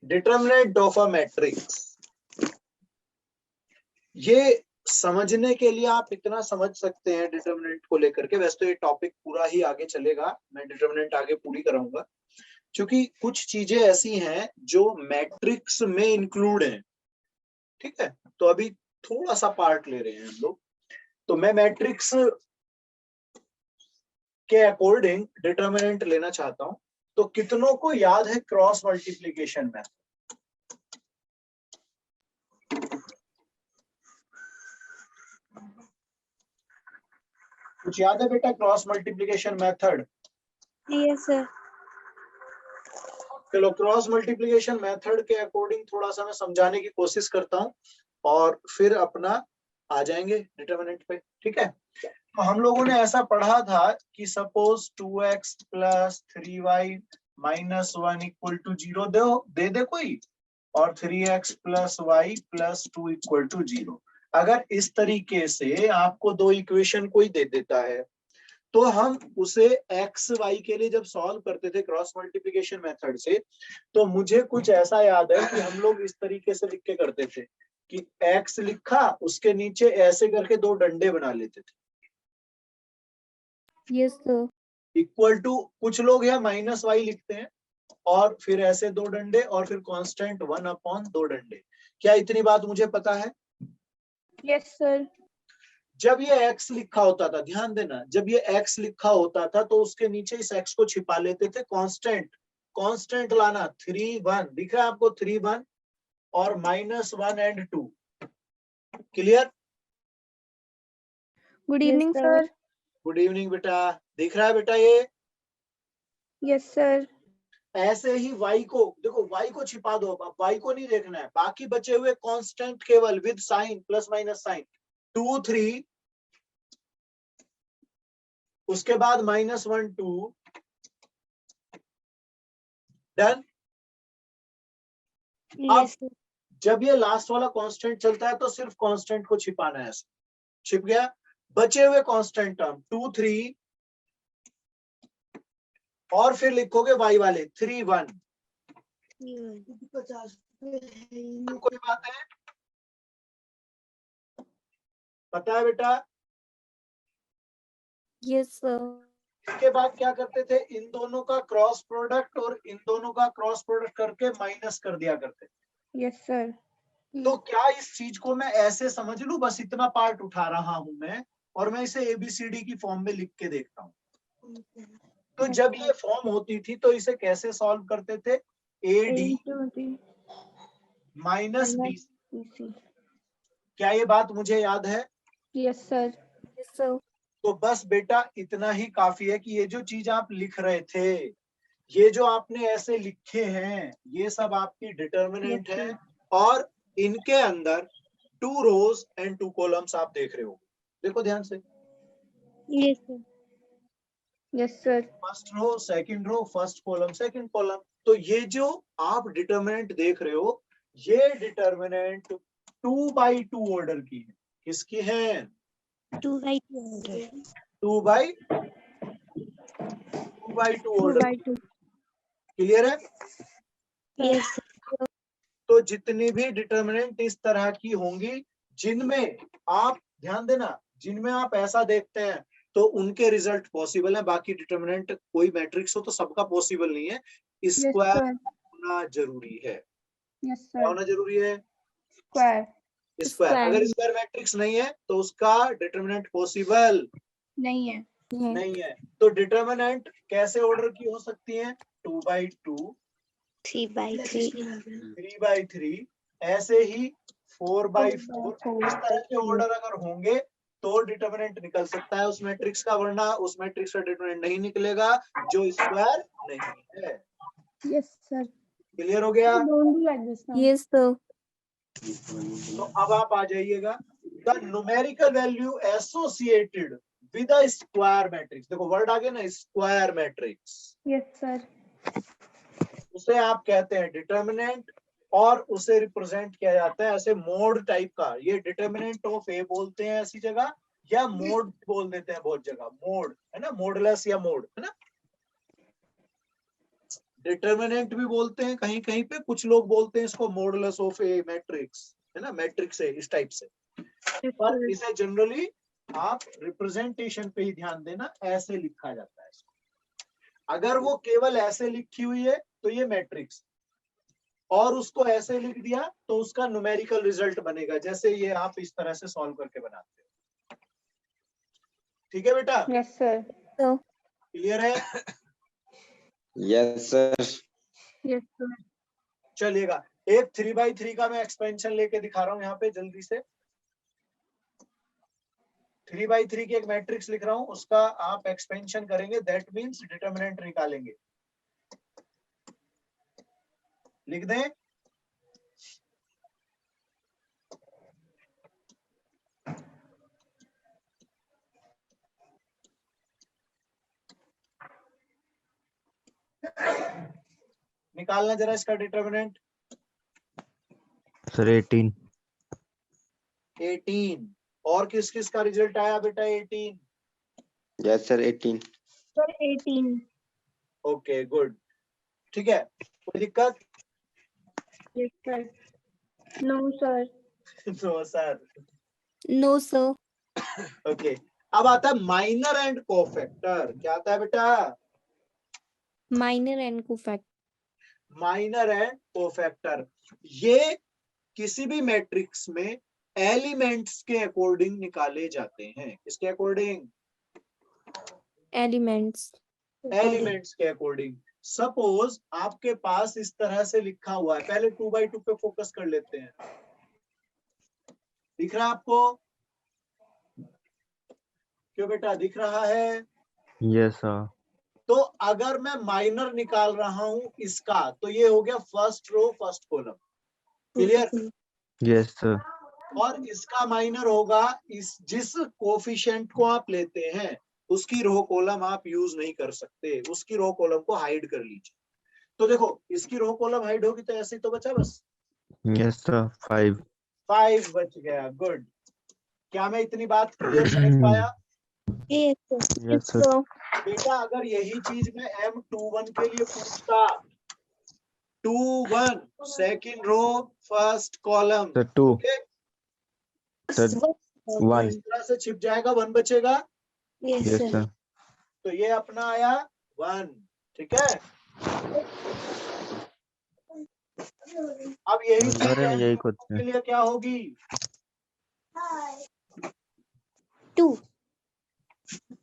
Determinant of a matrix, ये समझने के लिए आप इतना समझ सकते हैं डिटर्मिनेंट को लेकर के। वैसे तो ये टॉपिक पूरा ही आगे चलेगा, मैं डिटर्मिनेंट आगे पूरी कराऊंगा, क्योंकि कुछ चीजें ऐसी हैं जो मैट्रिक्स में इंक्लूड हैं। ठीक है, तो अभी थोड़ा सा पार्ट ले रहे हैं हम लोग। तो मैं मैट्रिक्स के अकॉर्डिंग डिटर्मिनेंट लेना चाहता हूं। तो कितनों को याद है क्रॉस मल्टीप्लीकेशन मेथड? कुछ याद है बेटा cross multiplication method? Yes sir. चलो क्रॉस मल्टीप्लीकेशन मेथड के अकॉर्डिंग थोड़ा सा मैं समझाने की कोशिश करता हूं और फिर अपना आ जाएंगे डिटर्मिनेंट पे। ठीक है, तो हम लोगों ने ऐसा पढ़ा था कि suppose 2x plus 3y minus 1 equal to 0 दे दे कोई, और 3x plus Y plus 2 equal to 0। अगर इस तरीके से आपको दो इक्वेशन कोई दे देता है तो हम उसे एक्स वाई के लिए जब सॉल्व करते थे क्रॉस मल्टीप्लिकेशन मेथड से, तो मुझे कुछ ऐसा याद है कि हम लोग इस तरीके से लिख के करते थे कि एक्स लिखा, उसके नीचे ऐसे करके दो डंडे बना लेते थे। Yes sir. इक्वल टू, कुछ लोग यहाँ माइनस वाई लिखते हैं और फिर ऐसे दो डंडे और फिर कांस्टेंट 1 अपॉन दो डंडे। क्या इतनी बात मुझे पता है? Yes sir. जब ये x लिखा होता था, ध्यान देना, जब ये x लिखा होता था तो उसके नीचे इस x को छिपा लेते थे कांस्टेंट। कांस्टेंट लाना 3 1 दिख रहा है आपको, 3 1 और minus 1 and 2। Clear? Good evening sir. Good evening बेटा, दिख रहा है बेटा ये? Yes sir. ऐसे ही y को देखो, y को छिपा दो, अब y को नहीं देखना है, बाकी बचे हुए कांस्टेंट केवल with sign, plus minus sign, 2 3, उसके बाद माइनस 1 2, डन। अब जब ये लास्ट वाला कांस्टेंट चलता है तो सिर्फ कांस्टेंट को छिपाना है, ऐसे छिप गया। बचे हुए कांस्टेंट टर्म 2 3 और फिर लिखोगे y वाले 3 1। कोई बात है? पता है बेटा? Yes sir. इसके बाद क्या करते थे, इन दोनों का क्रॉस प्रोडक्ट और इन दोनों का क्रॉस प्रोडक्ट करके माइनस कर दिया करते। Yes sir. तो क्या इस चीज को मैं ऐसे समझ लूं, बस इतना पार्ट उठा रहा हूं मैं और मैं इसे एबीसीडी की फॉर्म में लिख के देखता हूँ। तो जब ये फॉर्म होती थी तो इसे कैसे सॉल्व करते थे? A D minus B. क्या ये बात मुझे याद है? Yes sir. Yes sir. तो बस बेटा इतना ही काफी है कि ये जो चीज आप लिख रहे थे, ये जो आपने ऐसे लिखे हैं, ये सब आपकी डिटर्मिनेंट है और इनके अंदर 2 रोज एंड 2 कॉलम्स आप देख रहे हो। देखो ध्यान से, yes sir. Yes sir. First row second row, first column second column. तो ये जो आप डिटर्मिनेंट देख रहे हो, ये डिटर्मिनेंट 2 बाई 2 ऑर्डर की है। किसकी है? 2 by 2 order. 2 by 2 order. Clear है? यस। तो जितनी भी डिटर्मिनेंट इस तरह की होंगी, जिनमें आप ध्यान देना, जिनमें आप ऐसा देखते हैं तो उनके रिजल्ट पॉसिबल है। बाकी डिटर्मिनेंट कोई मैट्रिक्स हो तो सबका पॉसिबल नहीं है, स्क्वायर होना जरूरी है। क्या होना जरूरी है? स्क्वायर। स्क्वायर। अगर स्क्वायर मैट्रिक्स नहीं है तो उसका डिटर्मिनेंट पॉसिबल नहीं है। नहीं है। तो डिटर्मिनेंट कैसे ऑर्डर की हो सकती है? 2 बाई 2, 3 बाई 3, 3 बाई 3, ऐसे ही 4 बाई 4। इस तरह के ऑर्डर अगर होंगे तो डिटर्मिनेंट निकल सकता है उस मैट्रिक्स का, वरना उस मैट्रिक्स का डिटर्मिनेंट नहीं निकलेगा जो स्क्वायर नहीं है। Yes sir. क्लियर हो गया? Yes sir. तो अब आप आ जाइएगा, the numerical value associated with a square matrix. देखो वर्ड आ गया ना, स्क्वायर मैट्रिक्स। Yes sir. उसे आप कहते हैं डिटर्मिनेंट और उसे रिप्रेजेंट किया जाता है ऐसे मोड टाइप का। ये डिटर्मिनेंट ऑफ ए बोलते हैं ऐसी जगह, या मोड बोल देते हैं बहुत जगह, मोड है ना, मोडलेस या मोड है ना। डिटर्मिनेंट भी बोलते हैं कहीं कहीं पे, कुछ लोग बोलते हैं इसको मॉडुलस ऑफ ए मैट्रिक्स, है ना, मैट्रिक्स है इस टाइप से। पर इसे जनरली आप रिप्रेजेंटेशन पे ही ध्यान देना, ऐसे लिखा जाता है इसको। अगर वो केवल ऐसे लिखी हुई है तो ये मैट्रिक्स, और उसको ऐसे लिख दिया तो उसका न्यूमेरिकल रिजल्ट बनेगा, जैसे ये आप इस तरह से सॉल्व करके बनाते हो। ठीक है बेटा? Yes sir. क्लियर है? Yes sir. Yes sir. चलिएगा, एक 3x3 का मैं एक्सपेंशन लेके दिखा रहा हूं यहाँ पे जल्दी से। 3x3 की एक मैट्रिक्स लिख रहा हूं, उसका आप एक्सपेंशन करेंगे, दैट मीन्स डिटर्मिनेंट निकालेंगे। लिख दें? निकालना जरा इसका डिटर्मिनेंट। सर 18। 18। और किस किस का रिजल्ट आया बेटा 18? Yes sir 18। Sir 18। Okay good, ठीक है, कोई दिक्कत? Yes sir. No sir. No sir. No sir. Okay, अब आता है माइनर एंड कोफैक्टर। क्या आता है बेटा? Minor and cofactor. Minor and cofactor, ये किसी भी मैट्रिक्स में एलिमेंट्स के अकॉर्डिंग निकाले जाते हैं। किसके अकॉर्डिंग? एलिमेंट्स। एलिमेंट्स के अकॉर्डिंग। सपोज आपके पास इस तरह से लिखा हुआ है, पहले 2x2 पे फोकस कर लेते हैं। दिख रहा है आपको? क्यों बेटा दिख रहा है? Yes sir. तो अगर मैं माइनर निकाल रहा हूं इसका, तो ये हो गया first row first column. Clear? Yes sir. और इसका माइनर होगा जिस कोफिशिएंट को आप लेते हैं उसकी रो कॉलम आप यूज नहीं कर सकते, उसकी रो कॉलम को हाइड कर लीजिए। तो देखो, इसकी रो कॉलम हाइड होगी तो ऐसे ही तो बचा बस। Yes sir 5। 5 बच गया। गुड। क्या मैं इतनी बात क्लियर समझ पाया? Yes sir. बेटा अगर यही चीज मैं M21 के लिए पूछता, 21 second row first column, sir 2। Okay, sir तो 1। इस तरह से छिप जाएगा, 1 बचेगा। Yes sir. तो ये अपना आया 1। ठीक है, अब यही चीज सर यही कुछ के है। लिए क्या होगी? 2।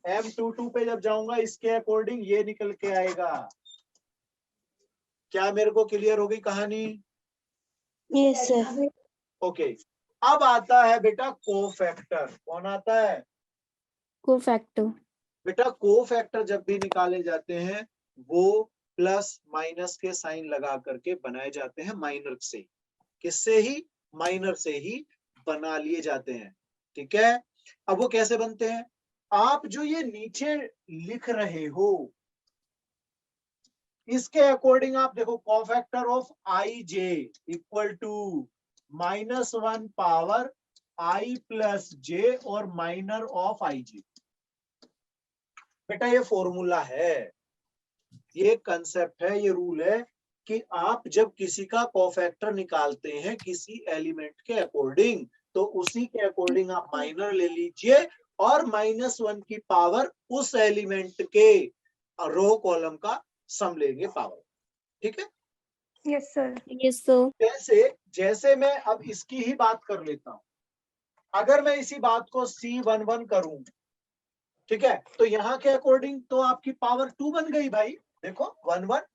M22 पे जब जाऊंगा इसके अकॉर्डिंग ये निकल के आएगा। क्या मेरे को क्लियर होगी कहानी? Yes sir. ओके, अब आता है बेटा कोफैक्टर। कौन आता है? कोफैक्टर। बेटा कोफैक्टर जब भी निकाले जाते हैं वो प्लस माइनस के साइन लगा करके बनाए जाते हैं माइनर से। किससे ही? माइनर से ही बना लिए जाते हैं। ठीक है, अब वो कैसे बनते हैं? आप जो ये नीचे लिख रहे हो इसके अकॉर्डिंग आप देखो, cofactor of I J equal to -1 power I plus J और माइनर ऑफ आई जे। बेटा ये फॉर्मूला है, ये कंसेप्ट है, ये रूल है कि आप जब किसी का कोफैक्टर निकालते हैं किसी एलिमेंट के अकॉर्डिंग, तो उसी के अकॉर्डिंग आप माइनर ले लीजिए और -1 की पावर उस एलिमेंट के रो कॉलम का सम लेंगे पावर। ठीक है? Yes sir. Yes sir. जैसे जैसे मैं अब इसकी ही बात कर लेता हूं, अगर मैं इसी बात को C11 करूं, ठीक है, तो यहाँ के अकॉर्डिंग तो आपकी पावर 2 बन गई भाई। देखो 1 1।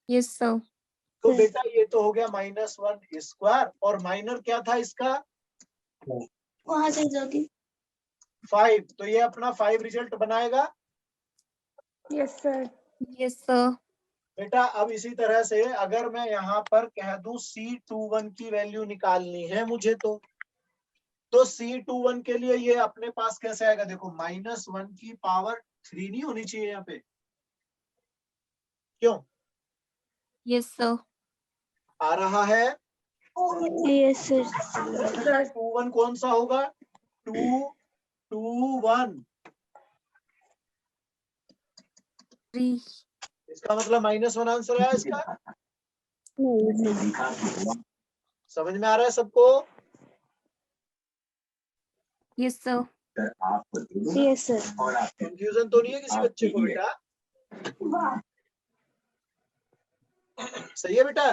Yes sir. तो बेटा ये तो हो गया -1 स्क्वायर, और माइनर क्या था इसका? वहां से जाती। 5। तो ये अपना 5 रिजल्ट बनाएगा। Yes sir. Yes sir. बेटा अब इसी तरह से अगर मैं यहाँ पर कह दूं C21 की वैल्यू निकालनी है मुझे, तो C21 के लिए ये अपने पास कैसे आएगा? देखो -1 की पावर 3 नहीं होनी चाहिए यहाँ पे? क्यों? Yes sir. आ रहा है? Yes sir. 21 कौन सा होगा? 2 2 1। 3। इसका मतलब -1 आंसर है इसका। समझ में आ रहा है सबको? Yes sir. Yes sir. Confusion तो नहीं है किसी बच्चे को बेटा? सही है बेटा?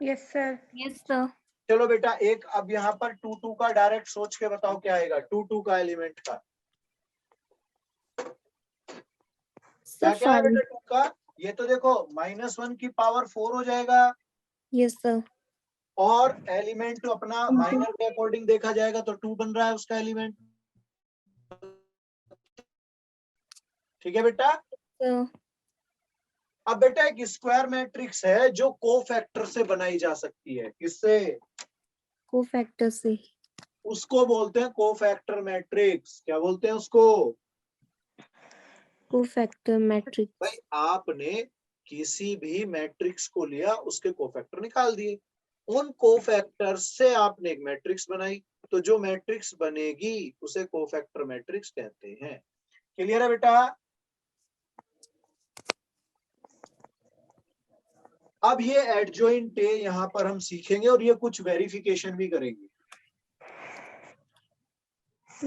Yes sir. Yes sir. चलो बेटा, एक अब यहाँ पर 2 का डायरेक्ट सोच के बताओ क्या आएगा 2 का एलिमेंट का। क्या क्या है बेटा 2 का? ये तो देखो -1 की पावर 4 हो जाएगा। Yes sir. और एलिमेंट अपना माइनर के अकॉर्डिंग देखा जाएगा तो 2 बन रहा है उसका एलिमेंट। ठीक है बेटा? अब बेटा एक स्क्वायर मैट्रिक्स है जो कोफैक्टर से बनाई जा सकती है। किससे? कोफैक्टर से। उसको बोलते हैं कोफैक्टर मैट्रिक्स। क्या बोलते हैं उसको? Cofactor matrix. भाई आपने किसी भी मैट्रिक्स को लिया, उसके कोफैक्टर निकाल दिए, उन कोफैक्टर से आपने एक मैट्रिक्स बनाई, तो जो मैट्रिक्स बनेगी उसे कोफैक्टर मैट्रिक्स कहते हैं। क्लियर है बेटा? अब ये एडजॉइंट यहाँ पर हम सीखेंगे और ये कुछ वेरिफिकेशन भी करेंगे।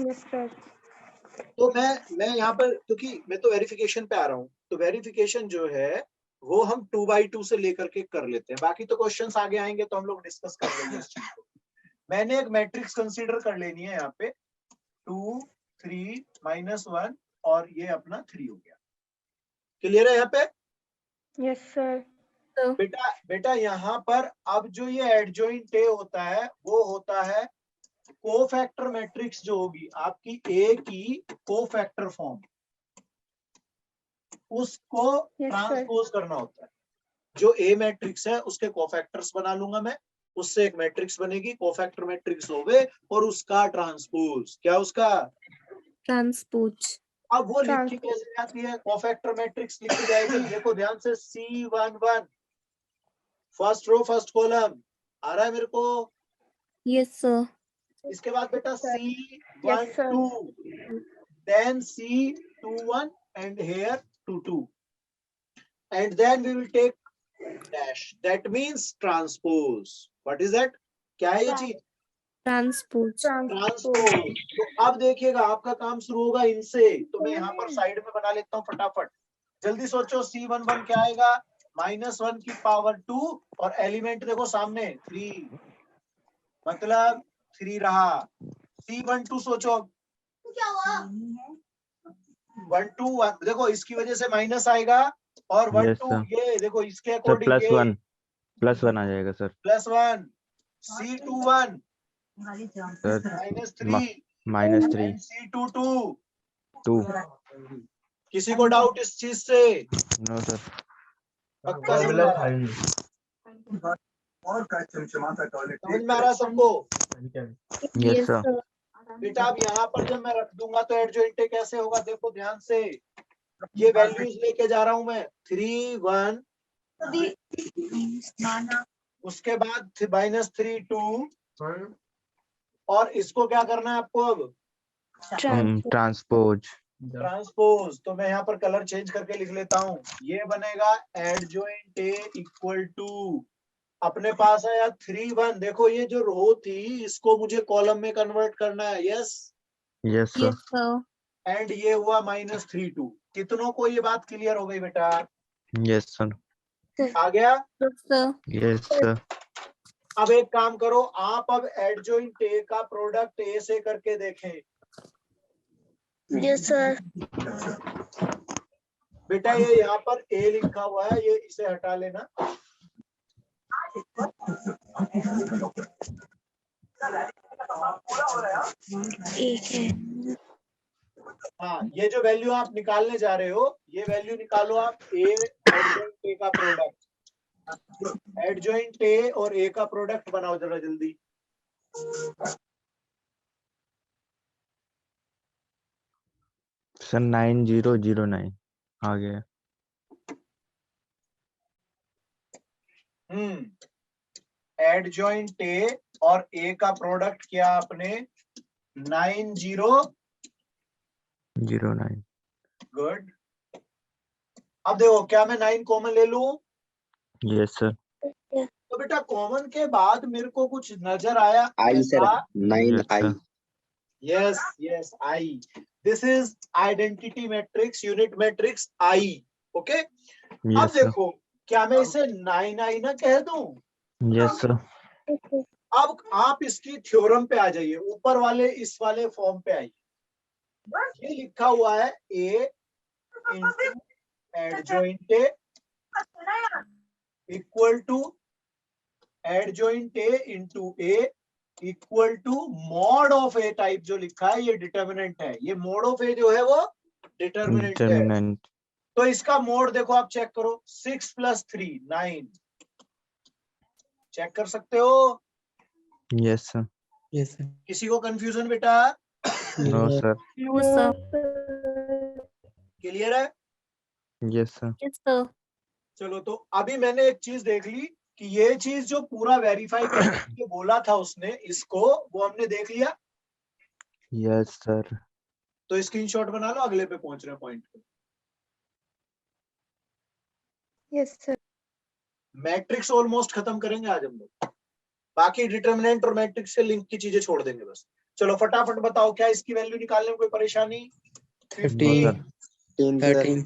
Yes sir. तो मैं यहाँ पर, क्योंकि मैं तो वेरिफिकेशन पे आ रहा हूँ, तो वेरिफिकेशन जो है वो हम 2x2 से लेकर के कर लेते हैं। बाकी तो क्वेश्चंस आगे आएंगे तो हम लोग डिस्कस कर लेंगे इस चीज को। मैंने एक मैट्रिक्स कंसीडर कर लेनी है यहाँ पे 2 3 -1 और ये अपना 3 हो गया। क्लियर है यहाँ पे? Yes sir. बेटा यहाँ पर अब जो ये एडजॉइंट ए होता है वो होता है कोफैक्टर मैट्रिक्स, जो होगी आपकी ए की कोफैक्टर फॉर्म, उसको ट्रांसपोज करना होता है। जो ए मैट्रिक्स है उसके कोफैक्टर्स बना लूंगा मैं, उससे एक मैट्रिक्स बनेगी, कोफैक्टर मैट्रिक्स होवे और उसका ट्रांसपोज। क्या उसका ट्रांसपोज? अब वो लिखी कैसे जाती है? कोफैक्टर मैट्रिक्स लिखी जाएगी, देखो ध्यान से, C11 first row first column आ रहा है मेरे को? Yes sir. इसके बाद बेटा C12 then C21 and here 22 and then we will take dash, that means transpose. What is that? क्या है ये चीज? ट्रांसपोज। ट्रांसपोज। तो अब देखिएगा आपका काम शुरू होगा इनसे, तो मैं यहाँ पर साइड में बना लेता हूँ फटाफट। जल्दी सोचो, C11 क्या आएगा? -1 की पावर 2 और एलिमेंट देखो सामने 3, मतलब 3 रहा। C12 सोचो, 1 2 देखो इसकी वजह से माइनस आएगा और 1 Yes, 2 sir. ये देखो इसके सर अकॉर्डिंग ये +1 आ जाएगा सर। +1 C21 sir -3 -3 C22 2। किसी को डाउट इस चीज से? No sir. पक्का समझ में आ रहा है सबको? Yes sir. बेटा अब यहाँ पर जब मैं रख दूंगा तो एडजॉइंट कैसे होगा? देखो ध्यान से, ये वैल्यूज लेके जा रहा हूं मैं 3 1, उसके बाद -3 2 और इसको क्या करना है आपको? अब ट्रांसपोज। तो मैं यहाँ पर कलर चेंज करके लिख लेता हूँ। ये बनेगा एडजॉइंट ए इक्वल टू, अपने पास है यार 3 1, देखो ये जो रो थी इसको मुझे कॉलम में कन्वर्ट करना है। Yes yes sir. एंड ये हुआ -3 2। कितनों को ये बात क्लियर हो गई बेटा? Yes sir. आ गया? Yes sir. अब एक काम करो, आप अब एडजॉइंट ए का प्रोडक्ट ए से करके देखें। Yes sir. बेटा ये यहाँ पर ए लिखा हुआ है, ये इसे हटा लेना। हाँ, ये जो वैल्यू आप निकालने जा रहे हो, ये वैल्यू निकालो आप ए एडजॉइंट ए का प्रोडक्ट। एडजॉइंट ए और ए का प्रोडक्ट बनाओ जरा जल्दी। सर 9009 आ गया। एडजॉइंट ए और ए का प्रोडक्ट किया आपने 9009। गुड। अब देखो क्या मैं 9 कॉमन ले लूं? Yes, sir. तो बेटा कॉमन के बाद मेरे को कुछ नजर आया I sir. ऐसा। 9 Yes, I. sir. Yes, I. This is identity matrix, unit matrix I. Okay? अब Yes, sir. देखो क्या मैं इसे 9I ना कह दूं? Yes, sir. अब आप इसकी थ्योरम पे आ जाइए, ऊपर वाले इस वाले फॉर्म पे आइए। ये लिखा हुआ है A into adjoint A equal to adjoint A into A equal to mod of A type जो लिखा है ये डिटर्मिनेंट है। ये मॉड ऑफ A जो है वो डिटर्मिनेंट है। Determinant. तो इसका मोड देखो आप चेक करो, 6 + 3 9 चेक कर सकते हो। Yes, sir. Yes, sir. किसी को कंफ्यूजन बेटा? No, sir. No, sir. Clear है? Yes, sir. Yes, sir. चलो तो अभी मैंने एक चीज देख ली कि ये चीज जो पूरा वेरीफाई करके बोला था उसने इसको, वो हमने देख लिया। Yes, sir. तो स्क्रीनशॉट बना लो, अगले पे पहुंच रहे पॉइंट पे। Yes, sir. मैट्रिक्स ऑलमोस्ट खत्म करेंगे आज हम लोग, बाकी डिटर्मिनेंट और मैट्रिक्स से लिंक की चीजें छोड़ देंगे बस। चलो फटाफट बताओ क्या इसकी वैल्यू निकालने में कोई परेशानी? 15, 13.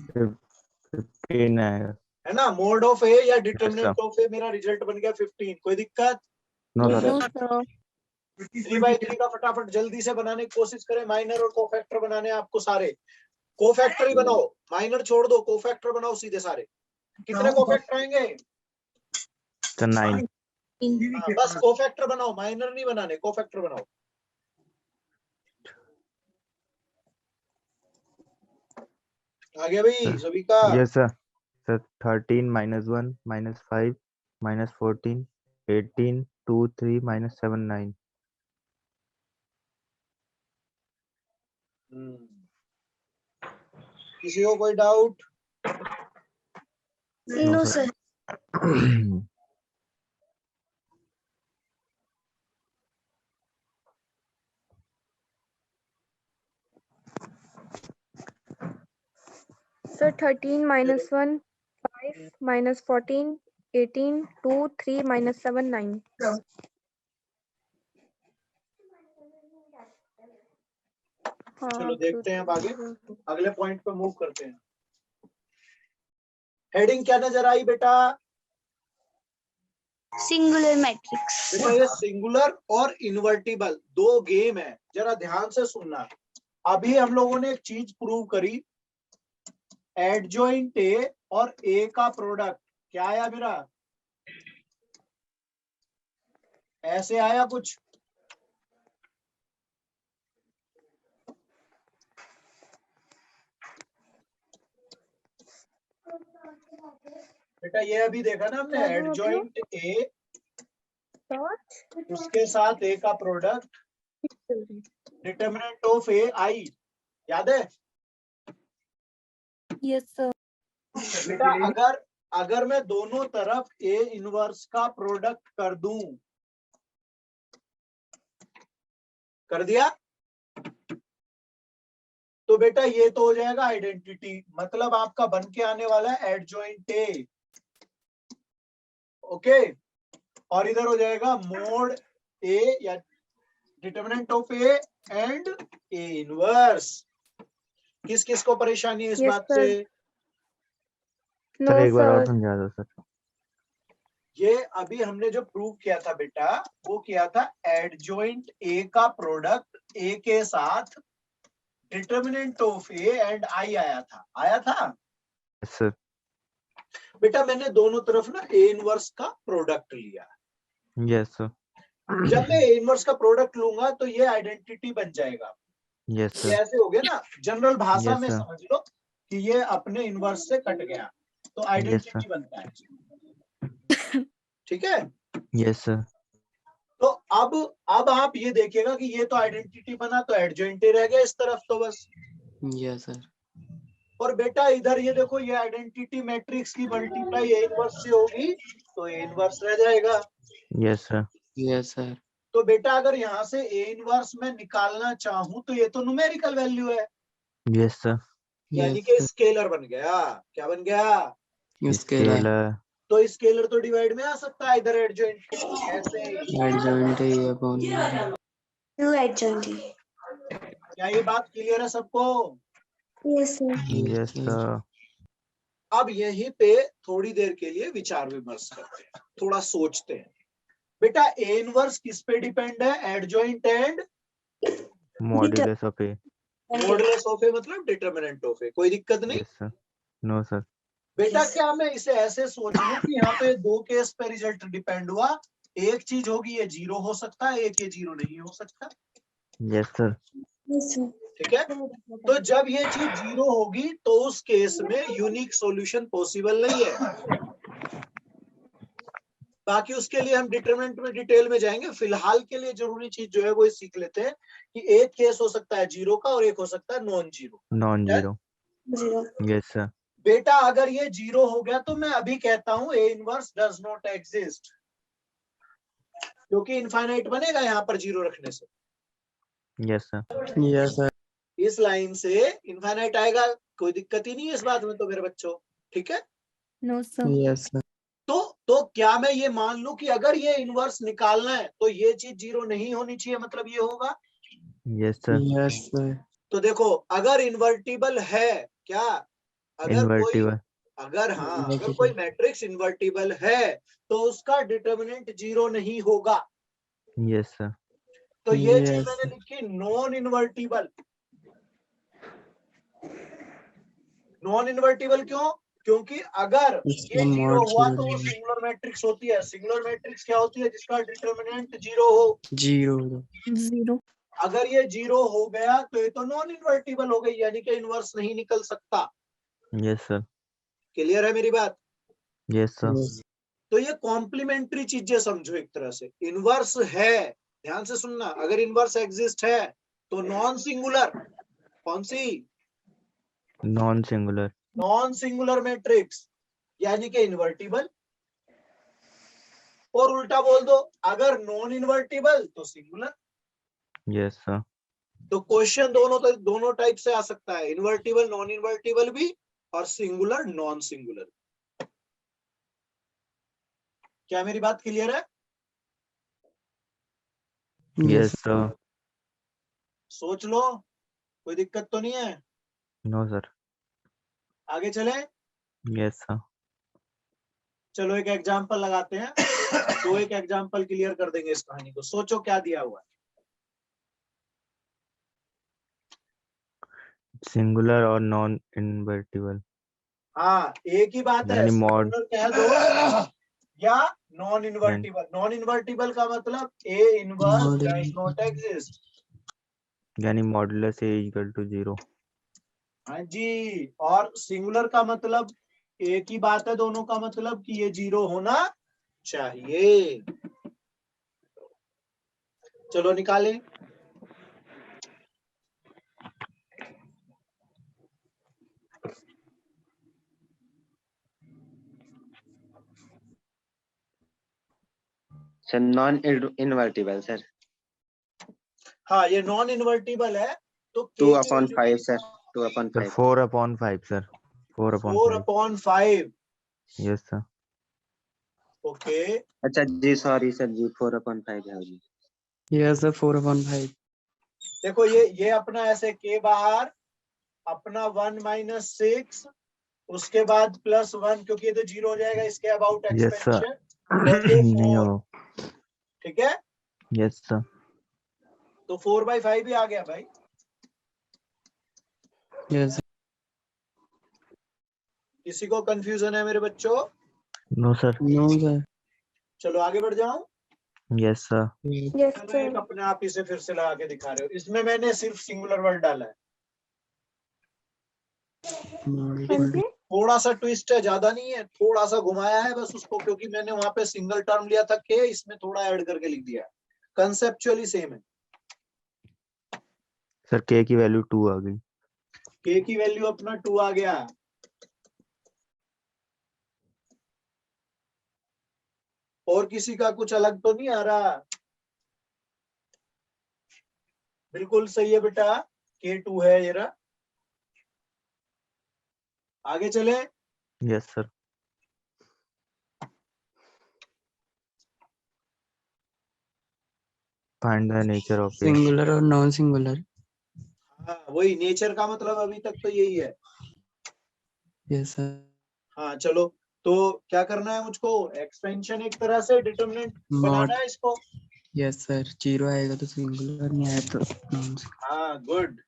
15 आएगा. है ना? मोड ऑफ ए या Yes, डिटर्मिनेंट sir. ऑफ ए, मेरा रिजल्ट बन गया 15। कोई दिक्कत? No, No, sir. No, sir. 3/3 का फटाफट जल्दी से बनाने की कोशिश करें। माइनर और कोफैक्टर बनाने हैं आपको सारे। कोफैक्टर ही बनाओ, माइनर छोड़ दो, कोफैक्टर बनाओ सीधे सारे। कितने कोफैक्टर आएंगे? So 9. हाँ, बस कोफैक्टर बनाओ, माइनर नहीं बनाने, कोफैक्टर बनाओ। आ गया भाई सभी का? Yes, sir. Sir, 13 - 1 - 5 - 14 18 2 3 - 7 9. किसी को कोई डाउट? No, sir. Sir, 13 - 1, 5 - 14, 18, 2, 3 - 7, 9. चलो देखते हैं अब आगे, अगले पॉइंट पे मूव करते हैं। हेडिंग क्या नजर आई बेटा? Singular matrix. बेटा ये सिंगुलर और इन्वर्टिबल दो गेम है, जरा ध्यान से सुनना। अभी हम लोगों ने एक चीज प्रूव करी, एडजॉइंट ए और ए का प्रोडक्ट क्या आया मेरा? ऐसे आया कुछ? बेटा ये अभी देखा ना हमने, एडजॉइंट ए उसके साथ ए का प्रोडक्ट, डिटर्मिनेंट ऑफ ए आई, याद है? Yes, sir. बेटा अगर मैं दोनों तरफ ए इनवर्स का प्रोडक्ट कर दूं, कर दिया तो बेटा ये तो हो जाएगा आइडेंटिटी, मतलब आपका बन के आने वाला है एडजॉइंट ए। ओके, और इधर हो जाएगा मोड ए या determinant of A and A inverse. किस किस को परेशानी है इस Yes, बात sir. से? No, सर एक बार और sir. समझा दो सर. ये अभी हमने जो प्रूव किया था बेटा, वो किया था एडजॉइंट ए का प्रोडक्ट ए के साथ determinant of A and I आया था Yes, sir. बेटा। मैंने दोनों तरफ ना ए इनवर्स का प्रोडक्ट लिया। Yes, sir. जब मैं ए इनवर्स का प्रोडक्ट लूंगा तो ये आइडेंटिटी बन जाएगा। Yes, ये sir. ऐसे हो गया ना, जनरल भाषा Yes, में sir. समझ लो कि ये अपने इनवर्स से कट गया तो आइडेंटिटी बनता है। ठीक है? Yes, sir. तो अब आप ये देखिएगा कि ये तो आइडेंटिटी बना तो एडजॉइंट रह गया इस तरफ तो बस। Yes, sir. और बेटा इधर ये देखो, ये आइडेंटिटी मैट्रिक्स की मल्टीप्लाई ए इनवर्स से होगी तो ए इनवर्स रह जाएगा। Yes, sir. Yes, sir. तो बेटा अगर यहाँ से ए इनवर्स में निकालना चाहूं तो ये तो न्यूमेरिकल वैल्यू है। Yes, sir. यानी Yes, कि sir. स्केलर बन गया। क्या बन गया? Scalar. स्केलर तो स्केलर तो डिवाइड में आ सकता है इधर एडजॉइंट ऐसे। Adjoint A upon B. Two adjointly. क्या ये बात क्लियर है सबको? Yes, sir. Yes sir. Sir अब यहीं पे थोड़ी देर के लिए विचार विमर्श करते हैं, थोड़ा सोचते हैं। बेटा ए इनवर्स किस पे डिपेंड है? Adjoint and modulus of A modulus of A मतलब डिटरमिनेंट ऑफ ए। कोई दिक्कत नहीं? यस सर नो सर बेटा Yes. क्या मैं इसे ऐसे सोच लूं कि यहाँ पे दो केस पे रिजल्ट डिपेंड हुआ, एक चीज होगी ये जीरो हो सकता है, एक ये जीरो नहीं हो सकता। Yes sir Yes, sir. ठीक है, तो जब ये चीज जीरो होगी तो उस केस में यूनिक सॉल्यूशन पॉसिबल नहीं है। बाकी उसके लिए हम डिटरमिनेंट में डिटेल में जाएंगे, फिलहाल के लिए जरूरी चीज जो है वो सीख लेते हैं कि एक केस हो सकता है जीरो का और एक हो सकता है non zero. Non zero Zero. Yes sir बेटा अगर ये जीरो हो गया तो मैं अभी कहता हूं A inverse does not exist, क्योंकि इनफाइनाइट बनेगा यहाँ पर जीरो रखने से। Yes sir Yes, sir. इस लाइन से इनफाइनाइट आएगा, कोई दिक्कत ही नहीं है इस बात में तो मेरे बच्चों। ठीक है, No, sir. Yes, sir. तो क्या मैं ये मान लूं कि अगर ये इनवर्स निकालना है तो ये चीज जीरो नहीं होनी चाहिए, मतलब ये होगा? Yes sir Yes, sir. तो देखो अगर इन्वर्टिबल है, क्या इन्वर्टिबल अगर कोई मैट्रिक्स इन्वर्टिबल है तो उसका डिटर्मिनेंट जीरो नहीं होगा। यस सर तो ये चीज Yes, मैंने sir. लिखी नॉन इन्वर्टिबल। नॉन इन्वर्टिबल क्यों? क्योंकि अगर ये इसका जीरो mod हुआ zero तो वो है. सिंगुलर मैट्रिक्स होती है। सिंगुलर मैट्रिक्स क्या होती है? जिसका डिटर्मिनेंट जीरो हो। Zero. Zero. अगर ये जीरो हो गया तो ये तो नॉन इन्वर्टिबल हो गई, यानी कि इनवर्स नहीं निकल सकता। यस सर क्लियर है मेरी बात? Yes sir Yes. तो ये कॉम्प्लीमेंट्री चीजें समझो एक तरह से। इनवर्स है, ध्यान से सुनना, अगर इनवर्स एग्जिस्ट है तो नॉन सिंगुलर, कौन सी? Non singular non singular matrix यानी कि इन्वर्टिबल। और उल्टा बोल दो, अगर नॉन इन्वर्टिबल तो सिंगुलर। यस सर तो क्वेश्चन दोनों टाइप से आ सकता है, इन्वर्टिबल नॉन इन्वर्टिबल भी और सिंगुलर नॉन सिंगुलर। क्या मेरी बात क्लियर है? Yes. यस सर सोच लो, कोई दिक्कत तो नहीं है? नो सर आगे चले? यस सर चलो एक एग्जांपल लगाते हैं, तो एक एग्जांपल क्लियर कर देंगे इस कहानी को। सोचो क्या दिया हुआ है। सिंगुलर और नॉन इन्वर्टिबल हाँ एक ही बात है, यानी मॉड सिंगुलर कह दो या नॉन इन्वर्टिबल। नॉन इन्वर्टिबल का मतलब A inverse Mod does not exist. यानी modulus A equal to zero हाँ जी, और सिंगुलर का मतलब एक ही बात है, दोनों का मतलब कि ये जीरो होना चाहिए। चलो निकालें। सर नॉन इनवर्टिबल सर हाँ ये नॉन इन्वर्टिबल है तो टू K की upon value five sir 2/5 4/5 sir 4/5 4/5। Yes sir okay, अच्छा जी सॉरी सर जी 4/5 है जी Yes, sir. 4/5. देखो ये अपना ऐसे के बाहर अपना 1 - 6 उसके बाद +1, क्योंकि ये तो जीरो हो जाएगा, इसके अबाउट यस सर एक्सपेंशन और ये नहीं 4। हो ठीक है, यस सर तो 4/5 ही आ गया भाई। Yes, sir. किसी को कंफ्यूजन है मेरे बच्चों? No sir No, sir. चलो आगे बढ़ जाऊं। Yes sir Yes. Yes, चलो एक sir. अपने आप इसे फिर से लगा के दिखा रहे हो, इसमें मैंने सिर्फ सिंगुलर वर्ड डाला है। Mod equal to. Yes. थोड़ा सा ट्विस्ट है, ज्यादा नहीं है, थोड़ा सा घुमाया है बस उसको, क्योंकि मैंने वहां पे सिंगल टर्म लिया था के, इसमें थोड़ा ऐड करके लिख दिया है। कंसेप्चुअली सेम है। सर के की वैल्यू 2 आ गई के की वैल्यू अपना 2 आ गया। और किसी का कुछ अलग तो नहीं आ रहा? बिल्कुल सही है बेटा, K2 है ये रहा। आगे चले। Yes, sir. Find the nature of A. Singular और नॉन सिंगुलर. हाँ वही नेचर का मतलब अभी तक तो यही है। Yes sir. हाँ चलो, तो क्या करना है मुझको, एक्सपेंशन एक तरह से डिटरमिनेंट बनाना मॉड. है इसको। Yes sir. 0 आएगा तो सिंगुलर, नहीं आया तो नॉन. हाँ गुड।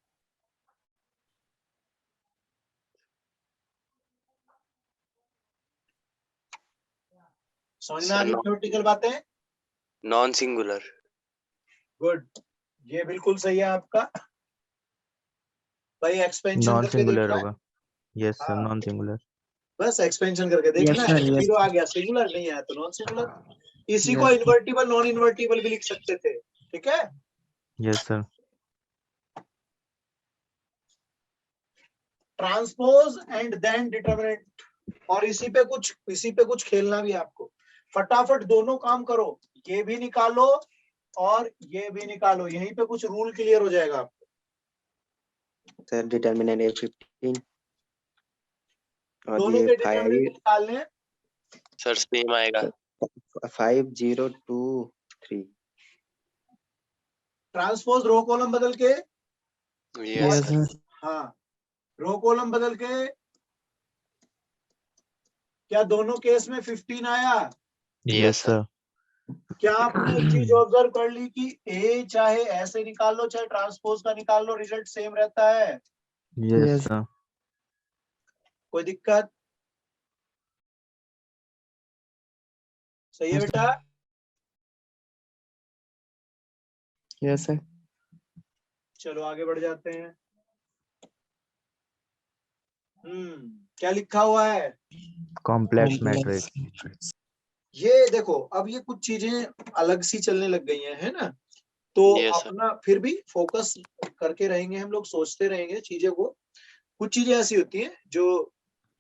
समझ में आ गई थ्योरेटिकल बातें? Non singular. गुड, ये बिल्कुल सही है आपका भाई। एक्सपेंशन Non करके singular देखना है। होगा. Yes, sir. हाँ Non singular. बस एक्सपेंशन करके देखना Yes, है। sir, yes. जीरो आ गया सिंगुलर, नहीं आया तो नॉन सिंगुलर। इसी को Yes. इन्वर्टिबल नॉन इन्वर्टिबल भी लिख सकते थे, ठीक है। Yes, sir. Transpose and then determinant, और इसी पे कुछ खेलना भी है आपको। फटाफट दोनों काम करो, ये भी निकालो और ये भी निकालो, यहीं पे कुछ रूल क्लियर हो जाएगा आपको। सर डिटर्मिनेंट A15 और दोनों ये के डिटरमिनेंट 5 निकालने हैं। सर सेम आएगा। 5 0 2 3. ट्रांसपोज रो कॉलम बदल के, यस Yes, सर। sir. हाँ रो कॉलम बदल के, क्या दोनों केस में 15 आया? Yes, Yes, sir. क्या आपने एक चीज ऑब्जर्व कर ली कि ए चाहे ऐसे निकाल लो चाहे ट्रांसपोज का निकाल लो, रिजल्ट सेम रहता है? Yes, Yes. sir. कोई दिक्कत? सही है Yes, बेटा? Yes, sir. चलो आगे बढ़ जाते हैं। क्या लिखा हुआ है? Complex matrix. Complex. ये देखो, अब ये कुछ चीजें अलग सी चलने लग गई हैं, है ना। तो Yes, sir. अपना फिर भी फोकस करके रहेंगे हम लोग, सोचते रहेंगे चीजें को। कुछ चीजें ऐसी होती हैं जो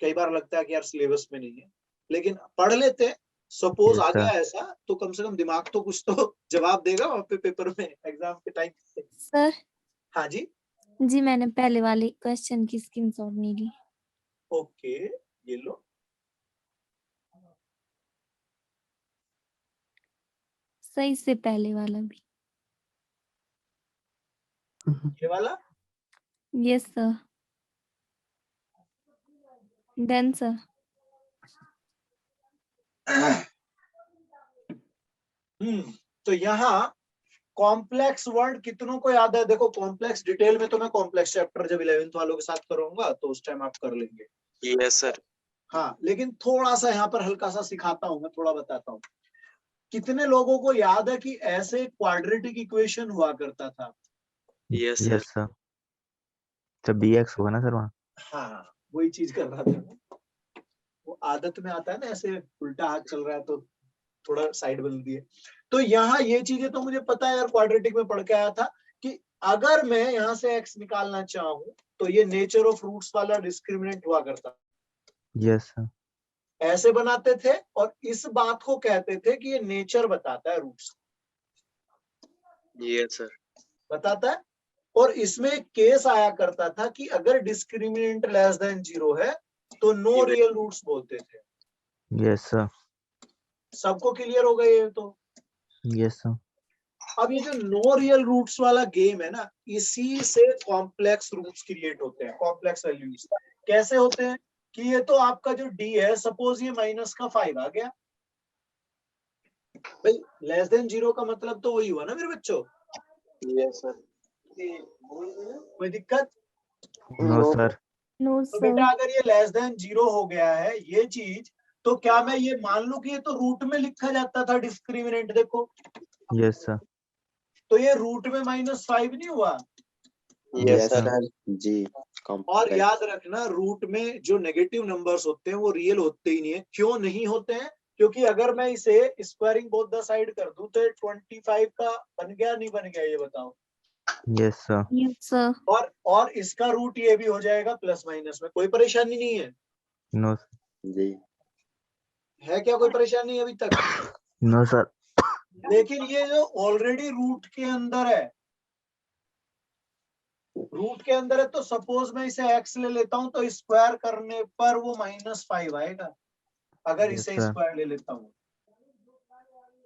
कई बार लगता है कि यार सिलेबस में नहीं है, लेकिन पढ़ लेते हैं। सपोज Yes, आ sir. गया ऐसा तो कम से कम दिमाग तो कुछ तो जवाब देगा वहां पे पेपर में, एग्जाम के टाइम। सर हाँ जी, जी मैंने पहले वाले क्वेश्चन की स्क्रीनशॉट नहीं ली। ओके ये लो। सही से पहले वाला भी। ये वाला यस सर। Done sir. तो यहाँ कॉम्प्लेक्स वर्ड कितनों को याद है? देखो कॉम्प्लेक्स डिटेल में तो मैं कॉम्प्लेक्स चैप्टर जब 11th वालों के साथ करूंगा तो उस टाइम आप कर लेंगे। Yes, sir. हाँ लेकिन थोड़ा सा यहाँ पर हल्का सा सिखाता हूँ, मैं थोड़ा बताता हूँ। कितने लोगों को याद है कि ऐसे क्वाड्रेटिक इक्वेशन हुआ करता था? Yes, sir. Yes, sir. तो BX होगा ना सर वहाँ? हाँ वही चीज कर रहा था मैं। वो आदत में आता है ना, ऐसे उल्टा हाथ चल रहा है तो थोड़ा साइड बदल दिए। तो यहाँ ये चीजें तो मुझे पता है यार, क्वाड्रेटिक में पढ़ के आया था कि अगर मैं यहाँ से x निकालना चाहूँ तो ये नेचर ऑफ रूट्स वाला डिस्क्रिमिनेंट हुआ करता, Yes, sir. ऐसे बनाते थे और इस बात को कहते थे कि ये नेचर बताता है रूट्स, Yes, sir. बताता है। और इसमें एक केस आया करता था कि अगर डिस्क्रिमिनेंट लेस देन 0 है तो नो ये रियल रूट्स बोलते थे। Yes, sir. सबको क्लियर हो गया ये तो? Yes, sir. अब ये जो नो रियल रूट्स वाला गेम है ना, इसी से कॉम्प्लेक्स रूट्स क्रिएट होते हैं, कॉम्प्लेक्स वैल्यूज। कैसे होते हैं कि ये तो आपका जो डी है, सपोज ये माइनस का 5 आ गया भाई, लेस देन 0 का मतलब तो वही हुआ ना मेरे बच्चों। Yes, sir. कोई दिक्कत? No, sir. नो तो सर। बेटा अगर ये लेस देन 0 हो गया है ये चीज, तो क्या मैं ये मान लूं कि ये तो रूट में लिखा जाता था डिस्क्रिमिनेंट? देखो Yes, sir. तो ये रूट में -5 नहीं हुआ? Yes, Yes, sir. sir. जी. और Complex. याद रखना रूट में जो नेगेटिव नंबर्स होते हैं वो रियल होते ही नहीं है। क्यों नहीं होते हैं? क्योंकि अगर मैं इसे स्क्वायरिंग बोथ द साइड कर दूं तो 25 का बन गया नहीं बन गया, ये बताओ। Yes, sir. Yes sir. और इसका रूट ये भी हो जाएगा प्लस माइनस में, कोई परेशानी नहीं है। No, जी. है क्या कोई परेशानी अभी तक? no, sir. लेकिन ये जो ऑलरेडी रूट के अंदर है रूट के अंदर है तो सपोज मैं इसे x ले लेता हूं तो स्क्वायर करने पर वो -5 आएगा, अगर Yes, इसे sir. स्क्वायर ले लेता हूं।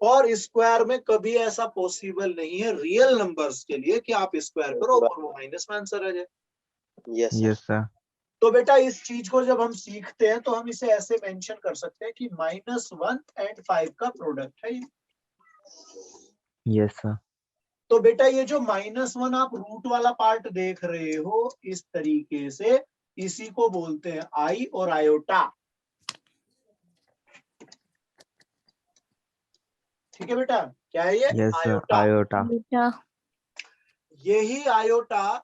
और स्क्वायर में कभी ऐसा पॉसिबल नहीं है रियल नंबर्स के लिए कि आप स्क्वायर करो और वो माइनस में आंसर आ जाए। Yes, sir. Yes, sir. तो बेटा इस चीज को जब हम सीखते हैं तो हम इसे ऐसे मेंशन कर सकते हैं कि -1 एंड 5 का प्रोडक्ट है ये। Yes, sir. तो बेटा ये जो -1 आप रूट वाला पार्ट देख रहे हो इस तरीके से, इसी को बोलते हैं आई और आयोटा। ठीक है बेटा, क्या है ये? Yes, sir. आयोटा। Iota. यही आयोटा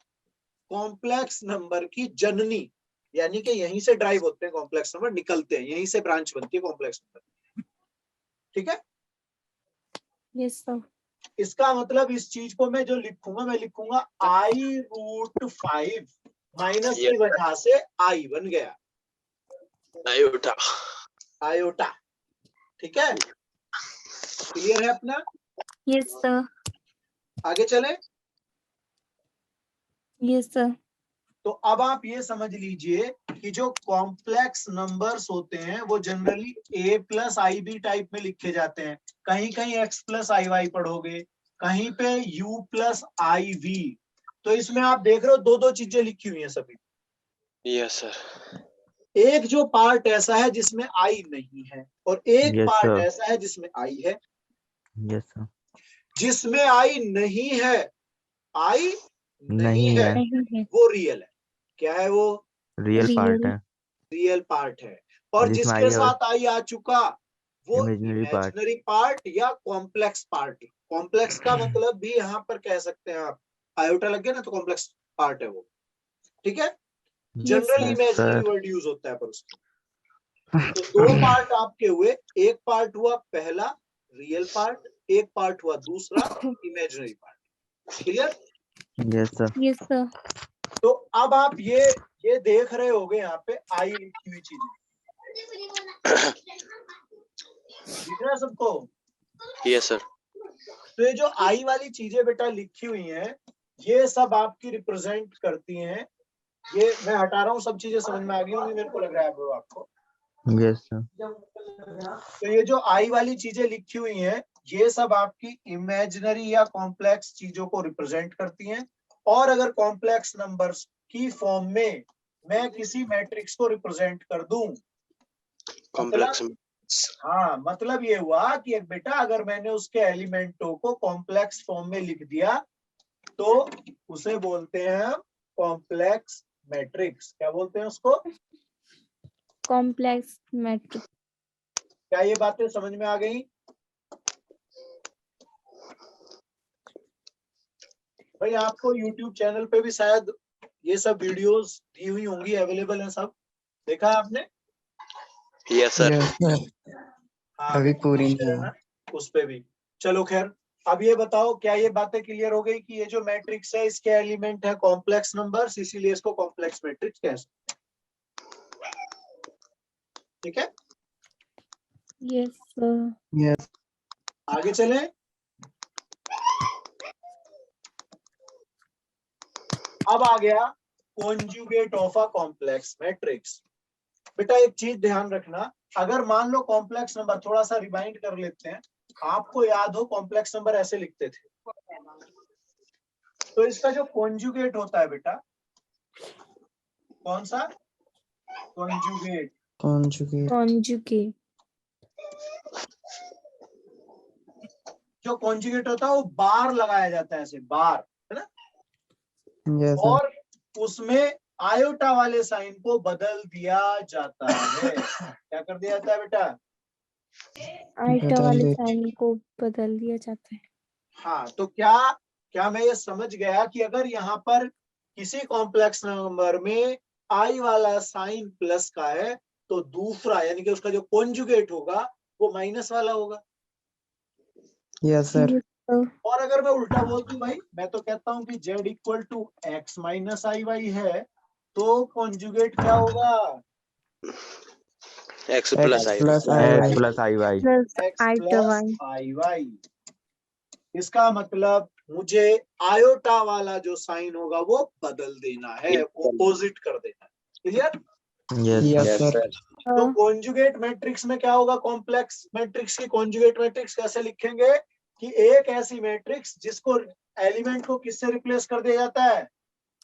कॉम्प्लेक्स नंबर की जननी, यानी कि यहीं से ड्राइव होते हैं कॉम्प्लेक्स नंबर, निकलते हैं यहीं से, ब्रांच बनती है कॉम्प्लेक्स नंबर। ठीक है, Yes, sir. इसका मतलब इस चीज को मैं जो लिखूंगा, मैं लिखूंगा i√5 माइनस की वजह से आई बन गया Iota. आयोटा। ठीक है, क्लियर है अपना? Yes, sir. आगे चले। Yes, sir. तो अब आप ये समझ लीजिए कि जो कॉम्प्लेक्स नंबर्स होते हैं वो जनरली a+ib टाइप में लिखे जाते हैं। कहीं कहीं x+iy पढ़ोगे, कहीं पे u+iv। तो इसमें आप देख रहे हो दो दो चीजें लिखी हुई हैं सभी। Yes, sir. एक जो पार्ट ऐसा है जिसमें आई नहीं है और एक Yes, पार्ट sir. ऐसा है जिसमें आई है। Yes, sir. जिसमें आई नहीं है, आई नहीं नहीं है, है, नहीं है। वो रियल है। क्या है वो? Real part Real. है, रियल पार्ट है। और जिसमें जिसके आई है साथ आई आ चुका वो इमेजिनरी पार्ट। इमेजिनरी पार्ट या कॉम्प्लेक्स पार्ट। कॉम्प्लेक्स का मतलब भी यहाँ पर कह सकते हैं आप, आयोटा लग गया ना तो कॉम्प्लेक्स पार्ट है वो। ठीक है, general Yes, imaginary sir. Word use होता है पर उसका। तो दो पार्ट आपके हुए, एक पार्ट हुआ पहला रियल पार्ट, एक पार्ट हुआ दूसरा imaginary part. Clear? Yes, sir. Yes, sir. तो अब आप ये देख रहे होगे यहाँ पे आई लिखी हुई चीजें, दिख रहा है सबको? Yes, sir. तो ये जो आई वाली चीजें बेटा लिखी हुई हैं, ये सब आपकी रिप्रेजेंट करती हैं। ये मैं हटा रहा हूँ, सब चीजें समझ में आ गई होंगी मेरे को लग रहा है bro आपको। Yes, sir. तो ये जो आई वाली चीजें लिखी हुई हैं, ये सब आपकी इमेजिनरी या कॉम्प्लेक्स चीजों को रिप्रेजेंट करती हैं। और अगर कॉम्प्लेक्स नंबर्स की फॉर्म में मैं किसी मैट्रिक्स को रिप्रेजेंट कर दूं, Complex. हाँ मतलब ये हुआ कि एक बेटा अगर मैंने उसके एलिमेंटों को कॉम्प्लेक्स फॉर्म में लिख दिया तो उसे बोलते हैं हम कॉम्प्लेक्स मैट्रिक्स। क्या बोलते हैं उसको? Complex matrix. क्या ये बातें समझ में आ गई? भाई आपको YouTube चैनल पे भी शायद ये सब वीडियोस दी हुई होंगी, अवेलेबल है सब, देखा है आपने? Yes, sir. Yes, sir. हाँ, अभी पूरी उस पे नहीं है ना, उस पे भी। चलो खैर, अब ये बताओ क्या ये बातें क्लियर हो गई कि ये जो मैट्रिक्स है इसके एलिमेंट है कॉम्प्लेक्स नंबर्स, इसीलिए इसको कॉम्प्लेक्स मैट्रिक्स कह सकते हैं। ठीक है, Yes, sir. Yes. आगे चलें। अब आ गया conjugate of a complex matrix. बेटा एक चीज ध्यान रखना, अगर मान लो कॉम्प्लेक्स नंबर, थोड़ा सा रिवाइंड कर लेते हैं, आपको याद हो कॉम्प्लेक्स नंबर ऐसे लिखते थे, तो इसका जो कॉन्जुगेट होता है बेटा, कौन सा? कॉन्जुगेट। Conjugate. Conjugate. जो कॉन्जुगेट होता है वो बार लगाया जाता है, ऐसे बार, है ना? Yes, sir. और उसमें आयोटा वाले साइन को बदल दिया जाता है। क्या कर दिया जाता है बेटा? आइटा बदल वाले देते। साइन को बदल दिया जाता है। हाँ, तो क्या मैं ये समझ गया कि अगर यहाँ पर किसी कॉम्प्लेक्स नंबर में आई वाला साइन प्लस का है तो दूसरा यानी कि उसका जो कॉन्जुगेट होगा वो माइनस वाला होगा। Yes, sir. Yes, sir. और अगर मैं उल्टा बोल दूं भाई, मैं तो कहता हूं कि z equal to x minus I Y है, तो कॉन्जुगेट क्या होगा? X plus X I. plus X IY. plus IY. Plus x iota plus Y. I Y. इसका मतलब मुझे आयोटा वाला जो साइन होगा वो बदल देना है, ऑपोजिट कर देना है। Clear? Yes yes Yes, sir sir. तो कॉन्जुगेट मैट्रिक्स में क्या होगा? कॉम्प्लेक्स मैट्रिक्स की कॉन्जुगेट मैट्रिक्स कैसे लिखेंगे कि एक ऐसी मैट्रिक्स जिसको एलिमेंट को किससे रिप्लेस कर दिया जाता है?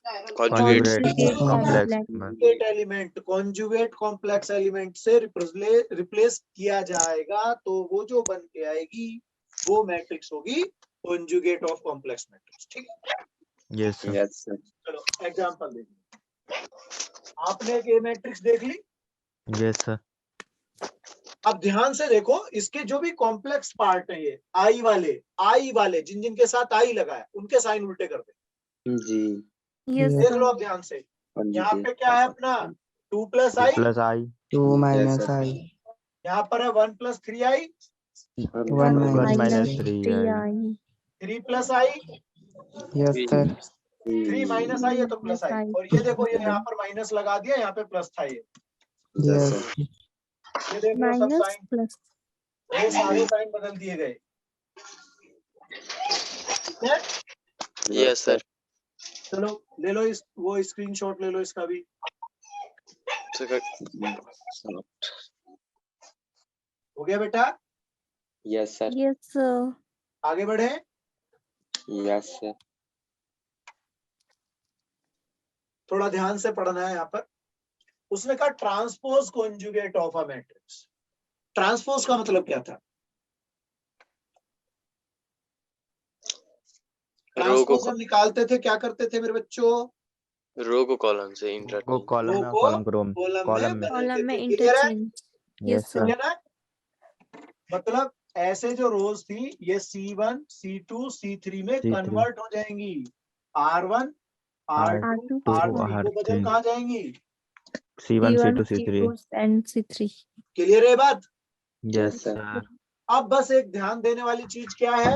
Conjugate. Conjugate complex conjugate element, conjugate complex element से रिप्लेस किया जाएगा, तो वो जो बन के आएगी वो मैट्रिक्स होगी कॉन्जुगेट ऑफ कॉम्प्लेक्स मैट्रिक्स। ठीक है? Yes sir Yes, sir. चलो एग्जांपल देखिए। आपने एक ये मैट्रिक्स देख ली। यस सर अब ध्यान से देखो, इसके जो भी कॉम्प्लेक्स पार्ट है, ये आई वाले जिन जिन के साथ आई लगा है उनके साइन उल्टे कर दे। जी. यस देख लो अब ध्यान से, यहाँ पे क्या है अपना 2 प्लस आई, प्लस आई 2 माइनस sir. आई यहाँ पर है 1 प्लस 3 आई, 1 वन माइनस माइनस 3 3 आई 3 प्लस आई, यस सर 3 माइनस आई है तो प्लस आई, और ये देखो ये यहाँ पर माइनस लगा दिया, यहाँ पे प्लस था ये Yes, यस sir. देख लो सब माइनस साइन, प्लस ये सारे साइन बदल दिए गए। ठीक है? Yes, sir. चलो ले लो इस वो स्क्रीनशॉट ले लो इसका भी। Sir, हो गया बेटा? Yes, sir. यस आगे बढ़े। Yes, sir. थोड़ा ध्यान से पढ़ना है यहाँ पर। उसने कहा transpose conjugate of a matrix. Transpose का मतलब क्या था? ट्रांसपोज हम निकालते थे, क्या करते थे मेरे बच्चों? रो को कॉलम से इंटर वो कॉलम रो में को कॉलम को कॉलम कॉलम में में बदलते कॉलम में थे। क्लियर है? इंटरचेंज यस यस सर ठीक है ना? मतलब ऐसे जो रोज थी ये C1, C2, C3 में C3 कन्वर्ट हो जाएंगी। R1, R2, R2, R3 वो बदल R3 कहाँ जाएंगी? C1 C1 C2 C3 C2 and C3 clear है बात? Yes sir. सर अब बस एक ध्यान देने वाली चीज क्या है?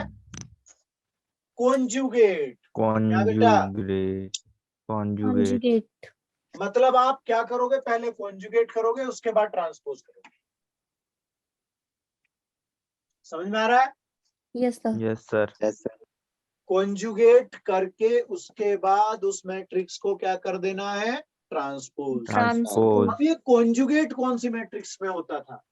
कॉन्जुगेट। क्या बेटा? कॉन्जुगेट कॉन्जुगेट conjugate मतलब आप क्या करोगे? पहले कॉन्जुगेट करोगे, उसके बाद ट्रांसपोज करोगे। समझ में आ रहा है? Yes sir yes sir Yes, sir. Conjugate करके उसके बाद उस मैट्रिक्स को क्या कर देना है? ट्रांसपोज। ट्रांसपोज अब ये कॉन्जुगेट कौन सी मैट्रिक्स में होता था?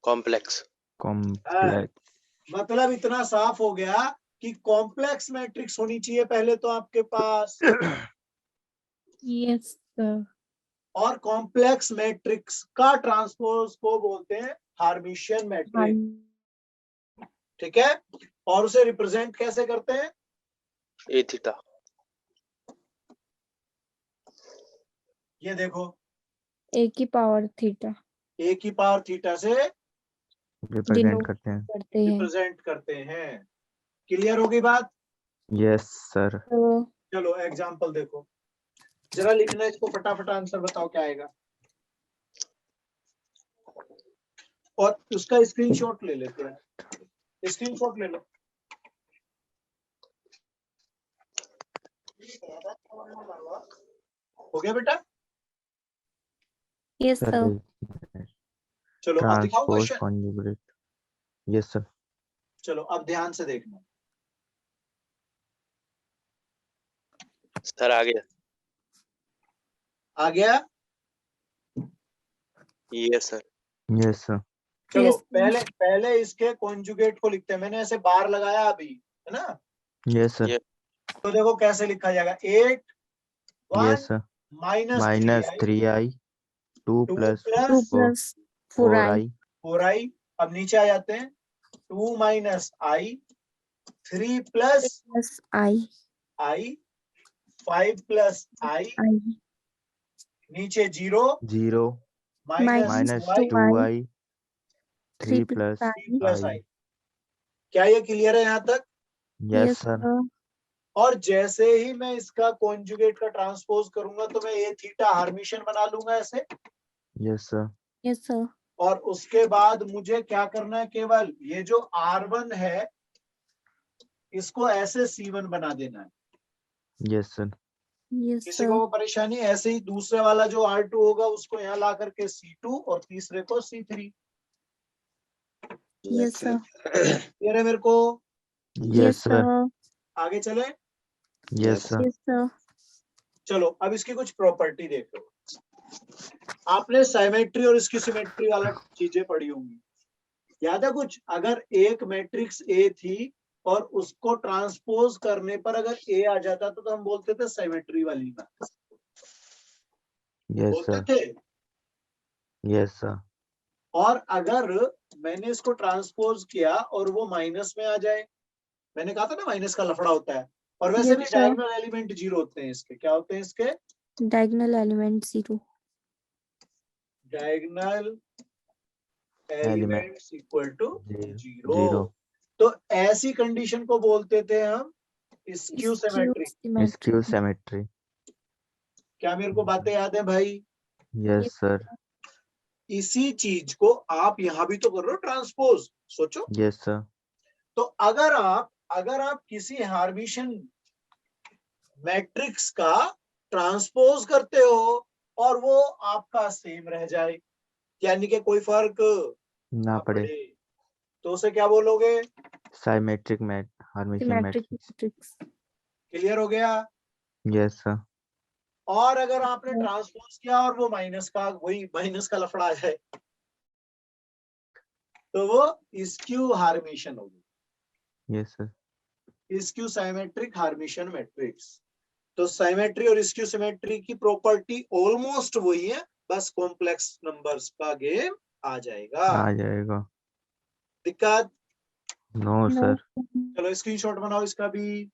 कॉम्प्लेक्स। कॉम्प्लेक्स मतलब इतना साफ हो गया कि कॉम्प्लेक्स मैट्रिक्स होनी चाहिए पहले तो आपके पास, यस सर और कॉम्प्लेक्स मैट्रिक्स का ट्रांसपोज को बोलते हैं हार्मिशियन मैट्रिक्स। ठीक है? और उसे रिप्रेजेंट कैसे करते हैं? ए थीटा। ये देखो, ए की पावर थीटा ए की पावर थीटा से रिप्रेजेंट डिनोट करते हैं करते हैं रिप्रेजेंट करते हैं। क्लियर होगी बात? यस सर तो चलो एग्जांपल देखो, जरा लिखना इसको, फटाफट आंसर बताओ क्या आएगा, और उसका स्क्रीनशॉट ले लेते हैं। स्क्रीनशॉट ले लो। हो गया बेटा? यस सर सर चलो अब दिखाओ transpose question. Conjugate yes sir चलो अब ध्यान से देखना। सर आ गया। आ गया? Yes sir. यस सर चलो Yes, पहले पहले इसके कॉन्जुगेट को लिखते हैं। मैंने ऐसे बार लगाया अभी, है ना? Yes sir Yes. तो देखो कैसे लिखा जाएगा। 8 yes 1 sir minus minus 3i 2 2 plus two plus plus 4i 4i 4i। अब नीचे आ जाते हैं, 2 माइनस आई, 3 प्लस प्लस आई आई, 5 प्लस आई, आई नीचे 0 0 minus minus 2i 2i 3 3 plus plus I plus i आई। क्या ये क्लियर है यहाँ तक? यस सर और जैसे ही मैं इसका कॉन्जुगेट का ट्रांसपोज करूंगा तो मैं ए थीटा हार्मिशियन बना लूंगा ऐसे, यस सर यस सर और उसके बाद मुझे क्या करना है? केवल ये जो R1 है इसको ऐसे C1 बना देना है। यस सर यस किसी सर को वो परेशानी? ऐसे ही दूसरे वाला जो R2 होगा उसको यहाँ ला करके C2 और तीसरे को C3। Yes, sir. क्लियर है मेरे को? Yes, sir. आगे चले? Yes, sir. चलो अब इसकी कुछ प्रॉपर्टी देखो। आपने साइमेट्री और इसकी सिमेट्री वाला चीजें पढ़ी होंगी, याद है कुछ? अगर एक मैट्रिक्स ए थी और उसको ट्रांसपोज करने पर अगर ए आ जाता तो हम बोलते थे साइमेट्री वाली बात, Yes, बोलते sir. थे। Yes, sir. और अगर मैंने इसको ट्रांसपोज किया और वो माइनस में आ जाए, मैंने कहा था ना माइनस का लफड़ा होता है, और वैसे Yes, भी sir. डायगोनल एलिमेंट 0 होते हैं इसके। क्या होते हैं इसके? Diagonal element 0. Diagonal Element elements equal to zero. 0। तो ऐसी कंडीशन को बोलते थे हम स्क्यू सिमेट्री। Skew symmetry. क्या मेरे को बातें याद है भाई? Yes, sir. इसी चीज को आप यहां भी तो कर रहे हो ट्रांसपोज, सोचो। Yes, sir. तो अगर आप किसी हार्मिशियन मैट्रिक्स का ट्रांसपोज करते हो और वो आपका सेम रह जाए, यानी कि कोई फर्क ना ना पड़े। पड़े, तो उसे क्या बोलोगे? Symmetric Hermitian Symmetric matrix. matrix. Clear हो गया? Yes, sir. और अगर आपने ट्रांसपोज किया और वो माइनस का लफड़ा आ जाए तो वो स्क्यू हार्मिशियन होगी, Yes, sir. Skew symmetric Hermitian matrix. तो साइमेट्री और स्क्यू सिमेट्री की प्रॉपर्टी ऑलमोस्ट वही है, बस कॉम्प्लेक्स नंबर्स का गेम आ जाएगा। आ जाएगा। दिक्कत? No, sir. चलो स्क्रीनशॉट बनाओ इसका भी।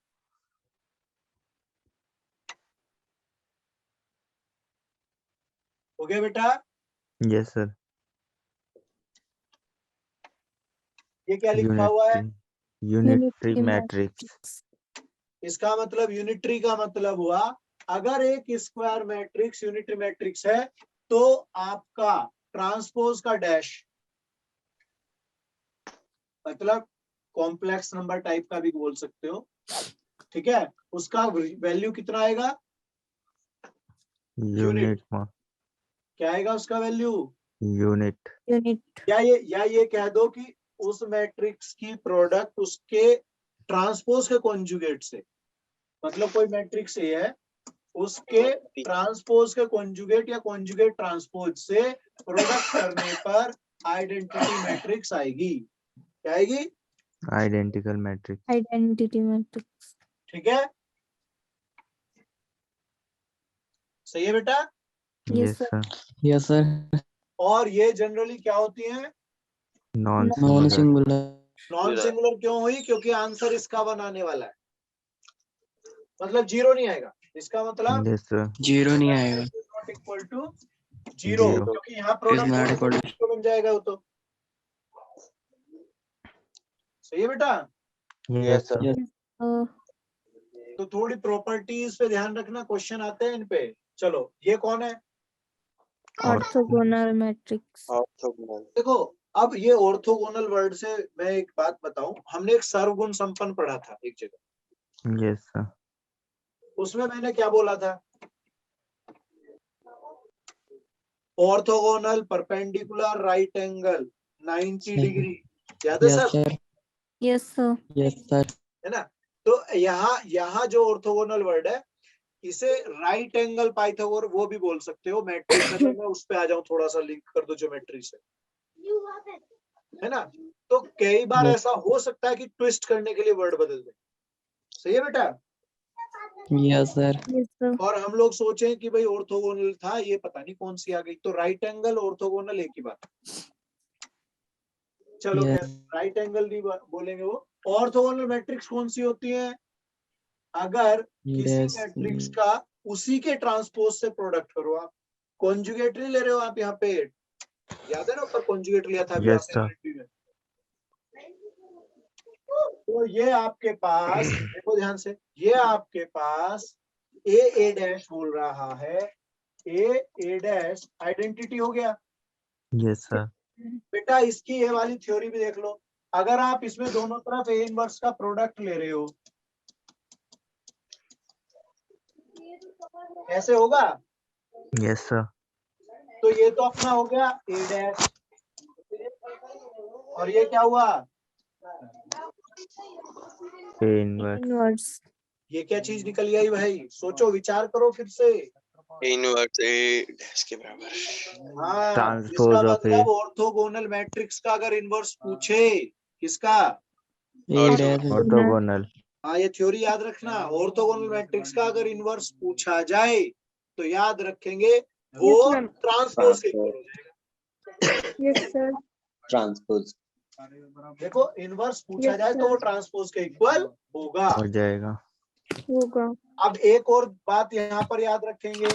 हो गया बेटा? Yes, sir. ये क्या लिखा हुआ है? Unitary matrix. इसका मतलब यूनिटरी का मतलब हुआ अगर एक स्क्वायर मैट्रिक्स यूनिटरी मैट्रिक्स है तो आपका ट्रांसपोज का डैश, मतलब कॉम्प्लेक्स नंबर टाइप का भी बोल सकते हो, ठीक है, उसका वैल्यू कितना आएगा? Unit. क्या आएगा उसका वैल्यू? Unit. या ये कह दो कि उस मैट्रिक्स की प्रोडक्ट उसके ट्रांसपोज के कॉन्जुगेट से, मतलब कोई मैट्रिक्स ए है उसके ट्रांसपोज के कॉन्जुगेट या कॉन्जुगेट ट्रांसपोज से प्रोडक्ट करने पर आइडेंटिटी मैट्रिक्स आएगी। क्या आएगी? Identical matrix. Identity matrix. ठीक है, सही है बेटा? Yes, sir. Yes, sir. और ये जनरली क्या होती है? Non-singular. Non-singular. नॉन सिंगुलर क्यों हुई? क्योंकि आंसर इसका बनाने वाला है, मतलब 0 नहीं आएगा। इसका मतलब Yes, sir. 0 नहीं आएगा. Not equal to 0, Zero. क्योंकि यहाँ Is not equal product to- बन जाएगा वो तो। सही है बेटा? Yes, sir. Yes. तो थोड़ी प्रॉपर्टीज पे ध्यान रखना, क्वेश्चन आते हैं इन पे। चलो ये कौन है? Orthogonal matrix. Orthogonal. देखो अब ये ऑर्थोगोनल वर्ड से मैं एक बात बताऊं, हमने एक सर्वगुण संपन्न पढ़ा था एक जगह, Yes, sir. उसमें मैंने क्या बोला था? Orthogonal perpendicular right angle 90 degree, याद है Yes, सब? sir. Yes, sir. Yes, sir. है ना? तो यहाँ जो ऑर्थोगोनल वर्ड है इसे राइट एंगल पाइथागोरस वो भी बोल सकते हो। मैट्रिक्स अगर मैं उस पे आ जाऊं, थोड़ा सा लिंक कर दो ज्योमेट्री से, है ना? तो कई बार Yes. ऐसा हो सकता है कि ट्विस्ट करने के लिए वर्ड बदल दे। सही है बेटा? Yes, sir. Yes, sir. और हम लोग सोचें कि भाई ऑर्थोगोनल था, ये पता नहीं कौन सी आ गई। तो राइट एंगल ऑर्थोगोनल एक ही बात। चलो Yes. राइट एंगल नहीं बोलेंगे वो। ऑर्थोगोनल मैट्रिक्स कौन सी होती है? अगर किसी Yes. मैट्रिक्स का उसी के ट्रांसपोज से प्रोडक्ट करो आप। कॉन्जुगेट नहीं ले रहे हो आप यहाँ पे, याद है ना ऊपर कॉन्जुगेट लिया था अभी Yes, आपने LLB में। तो ये आपके पास, देखो ध्यान से, ये आपके पास ए डैश बोल रहा है, ए डैश आइडेंटिटी हो गया। Yes, sir. बेटा इसकी ये वाली थ्योरी भी देख लो, अगर आप इसमें दोनों तरफ ए इनवर्स का प्रोडक्ट ले रहे हो, ऐसे होगा। Yes, sir. तो ये तो अपना हो गया ए डैश, और ये क्या हुआ? A inverse. इनवर्स ये क्या चीज निकल आई भाई? सोचो, विचार करो फिर से। इनवर्स ए डैश के बराबर। हाँ, Transpose इसका of A. मतलब ऑर्थोगोनल मैट्रिक्स का अगर इनवर्स पूछे, किसका? ए डैश Orthogonal. हाँ, ये थ्योरी याद रखना। ऑर्थोगोनल मैट्रिक्स का अगर इनवर्स पूछा जाए तो याद रखेंगे वो Yes, ma'am. ट्रांसपोज के इक्वल हो जाएगा। Yes sir transpose. देखो, इनवर्स पूछा Yes, जाए तो वो ट्रांसपोज के इक्वल होगा। हो जाएगा। होगा। अब एक और बात यहाँ पर याद रखेंगे,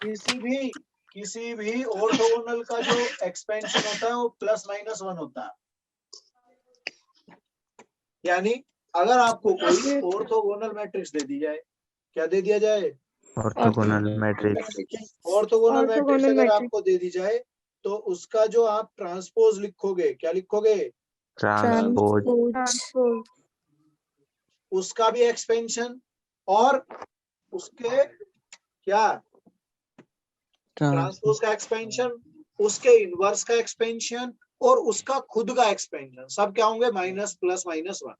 किसी भी ऑर्थोगोनल का जो एक्सपेंशन होता है वो +-1 होता है। यानी अगर आपको कोई ऑर्थोगोनल मैट्रिक्स दे दी जाए, क्या दे दिया जाए? Orthogonal matrix. Orthogonal matrix Orthogonal अगर matrix. आपको दे दी जाए तो उसका जो आप ट्रांसपोज लिखोगे, क्या लिखोगे? Transpose. ट्रांसपोज उसका भी एक्सपेंशन और उसके क्या? ट्रांसपोज का एक्सपेंशन, उसके इनवर्स का एक्सपेंशन और उसका खुद का एक्सपेंशन, सब क्या होंगे? -+-1।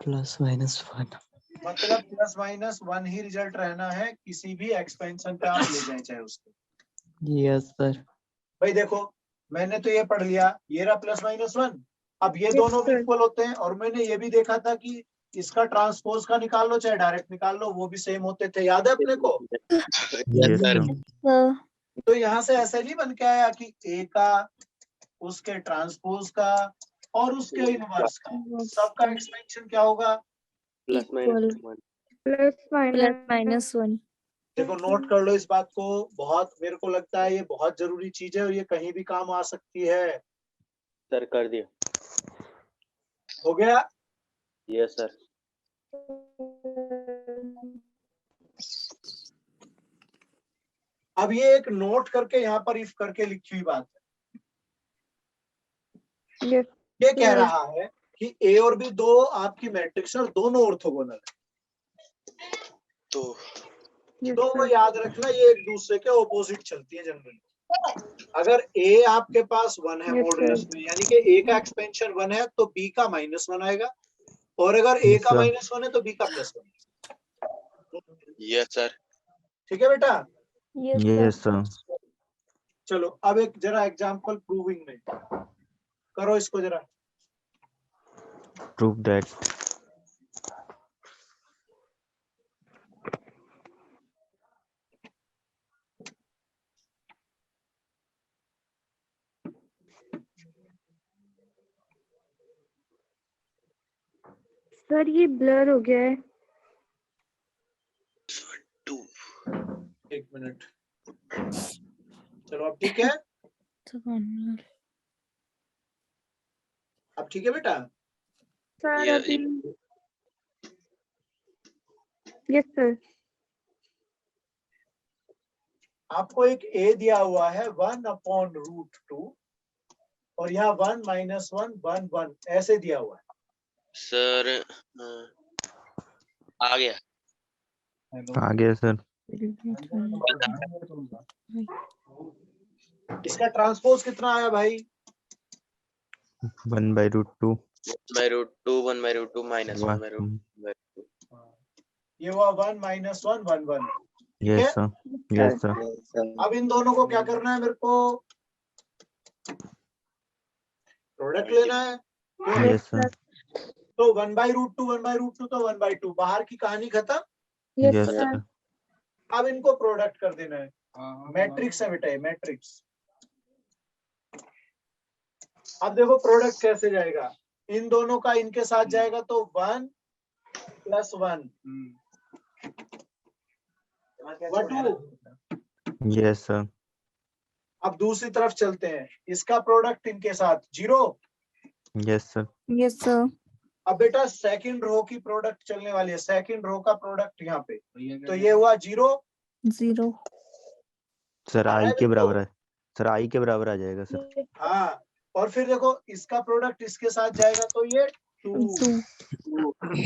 +-1 मतलब +-1 ही रिजल्ट रहना है किसी भी एक्सपेंशन पे आप ले जाए चाहे उसको। यस सर भाई देखो, मैंने तो ये पढ़ लिया, ये रहा +-1। अब ये Yes, दोनों भी sir. इक्वल होते हैं और मैंने ये भी देखा था कि इसका ट्रांसपोज का निकाल लो चाहे डायरेक्ट निकाल लो, वो भी सेम होते थे। याद है अपने को? Yes, sir. तो यहाँ से ऐसे नहीं बन के आया कि ए का, उसके ट्रांसपोज का और उसके इनवर्स का, सबका एक्सपेंशन क्या होगा? +-1। +-1 देखो, नोट कर लो इस बात को, बहुत मेरे को लगता है ये बहुत जरूरी चीज है और ये कहीं भी काम आ सकती है। सर कर दिया। हो गया? Yes sir. अब ये एक नोट करके यहाँ पर इफ करके लिखी हुई बात है। Yes, ये कह sir. रहा है कि ए और बी दो आपकी मैट्रिक्स और दोनों ऑर्थोगोनल है। तो Yes, तो वो sir. याद रखना, ये एक दूसरे के ऑपोजिट चलती है जनरली। अगर ए आपके पास 1 है Yes, मॉडुलस sir. में, यानी कि ए का एक्सपेंशन 1 है तो बी का -1 आएगा, और अगर ए Yes, का sir. -1 है तो बी का +1। Yes sir. ठीक है बेटा? Yes, sir. चलो अब एक जरा एग्जांपल प्रूविंग में करो इसको जरा। Prove that. सर ये ब्लर हो गया है। 2 एक मिनट, चलो अब ठीक है? अब ठीक है बेटा? सर ये- अभी यस सर आपको एक ए दिया हुआ है 1/√2 और यहाँ 1 - 1 1 1 ऐसे दिया हुआ है। सर आ गया। आ गया सर। इसका ट्रांसपोज कितना आया भाई? 1/√2. 1/√2 1/√2 -1/√2। ये हुआ 1 - 1 1 1। Yes, sir. Yes, sir. अब इन दोनों को क्या करना है? मेरे को प्रोडक्ट लेना है। Yes, sir. तो 1/√2 1/√2 तो 1/2, बाहर की कहानी खत्म। Yes Yes, sir sir. अब इनको प्रोडक्ट कर देना है। मैट्रिक्स है बेटा, ये मैट्रिक्स। अब देखो प्रोडक्ट कैसे जाएगा, इन दोनों का इनके साथ जाएगा तो 1 + 1 2। Yes, sir. अब दूसरी तरफ चलते हैं, इसका प्रोडक्ट इनके साथ 0। Yes, sir. यस सर अब बेटा सेकंड रो की प्रोडक्ट चलने वाली है, सेकंड रो का प्रोडक्ट यहाँ पे, तो ये हुआ 0। 0 सर आ रहा है I के बिल्कुल? बराबर है। सर I के बराबर आ जाएगा सर। हाँ, और फिर देखो इसका प्रोडक्ट इसके साथ जाएगा तो ये 2।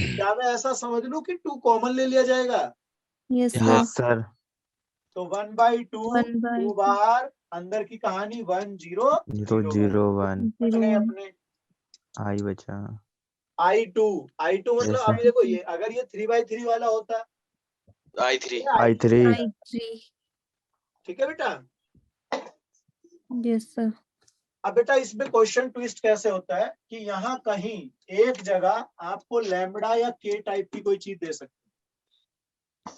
क्या मैं ऐसा समझ लूं कि 2 कॉमन ले लिया जाएगा? Yes Yes, sir. तो 1/2 2 बाहर, अंदर की कहानी 1 0 0 0 1. बच गए अपने। आई बचा। I2 मतलब Yes, अभी देखो ये अगर ये 3/3 वाला होता I3 I3 ठीक है बेटा। Yes sir. अब बेटा इसमें क्वेश्चन ट्विस्ट कैसे होता है कि यहाँ कहीं एक जगह आपको लैम्बडा या के टाइप की कोई चीज दे सकती है,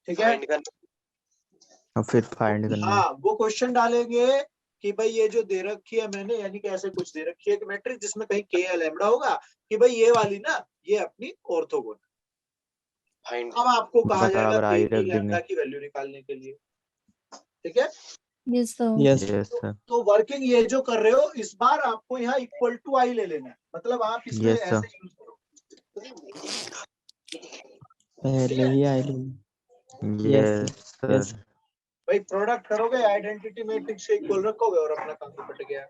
ठीक है। फाइंड कर और फिर फाइंड करना है। हाँ वो क्वेश्चन डालेंगे कि भाई ये जो दे रखी है मैंने, यानी कि ऐसे कुछ दे रखी है कि मैट्रिक्स जिसमें कहीं के या लैम्बडा होगा, कि भाई ये वाली ना ये अपनी ऑर्थोगोनल। फाइंड अब आपको कहा जाएगा बराबर के आई की रख देंगे। लैम्बडा की वैल्यू निकालने के लिए, ठीक है। Yes sir. Yes yes sir. तो वर्किंग ये जो कर रहे हो इस बार आपको यहाँ इक्वल टू आई ले लेना है, मतलब आप इसमें Yes, sir. ऐसे यूज करो। पहले ही आई ली। Yes sir. यस भाई प्रोडक्ट करोगे आइडेंटिटी मैट्रिक्स से इक्वल रखोगे और अपना काम निपट गया।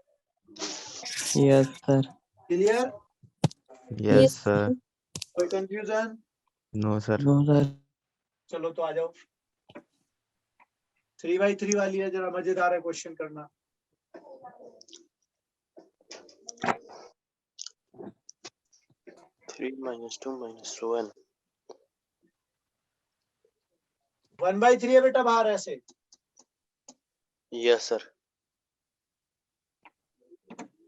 Yes sir. Clear? Yes sir. कोई confusion? No sir. No sir. चलो तो आ जाओ। 3/3 वाली है, जरा मजेदार है क्वेश्चन करना। थ्री माइनस टू माइनस 1 1/3 है बेटा बाहर ऐसे। यस सर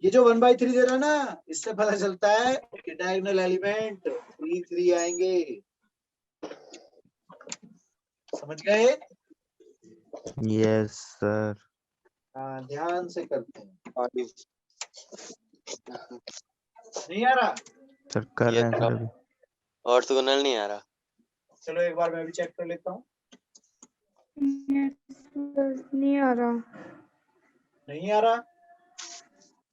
ये जो 1/3 दे रहा है ना, इससे पता चलता है कि डायगोनल एलिमेंट 3 आएंगे। समझ गए? Yes sir. हाँ ध्यान से करते हैं। नहीं नहीं आ रहा? सर कर रहे हैं सर अभी। ऑर्थोगोनल नहीं आ रहा। चलो एक बार मैं भी चेक कर लेता हूँ। नहीं आ रहा। नहीं आ रहा?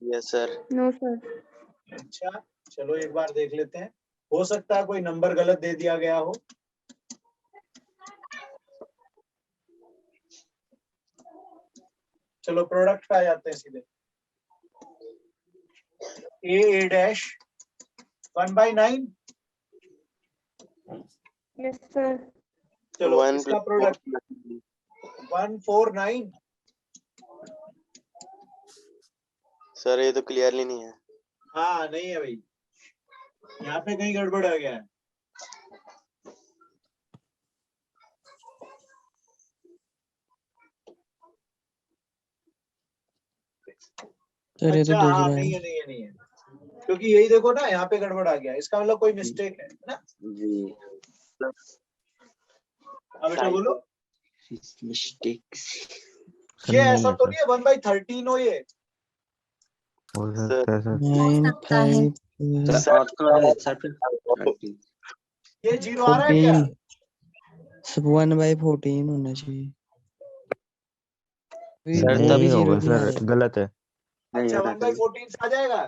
Yes sir no sir. अच्छा चलो एक बार देख लेते हैं, हो सकता है कोई नंबर गलत दे दिया गया हो। चलो प्रोडक्ट पे आ जाते हैं सीधे। a dash 1/9। Yes sir. चलो 1 इसका प्रोडक्ट 149। सर ये तो क्लियरली नहीं है। हाँ नहीं है भाई, यहाँ पे कहीं गड़बड़ आ गया है। सर ये तो अच्छा हाँ दूसरा नहीं है। है नहीं है नहीं है, क्योंकि यही देखो ना यहाँ पे गड़बड़ आ गया, इसका मतलब कोई मिस्टेक है ना। जी अब बेटा बोलो, मिस्टेक्स सर ये नहीं ऐसा है तो सर। नहीं है 1/13 हो ये। हो सकता है सर। 9 5 सर ऑर्थो है सर फिर 13 ये 0 आ रहा है क्या? 14 सब 1/14 होना चाहिए। सर वो नहीं भी होगा 0 नहीं आ सर, रहा। गलत है। नहीं अच्छा हो रहा 1/14 से आ जाएगा।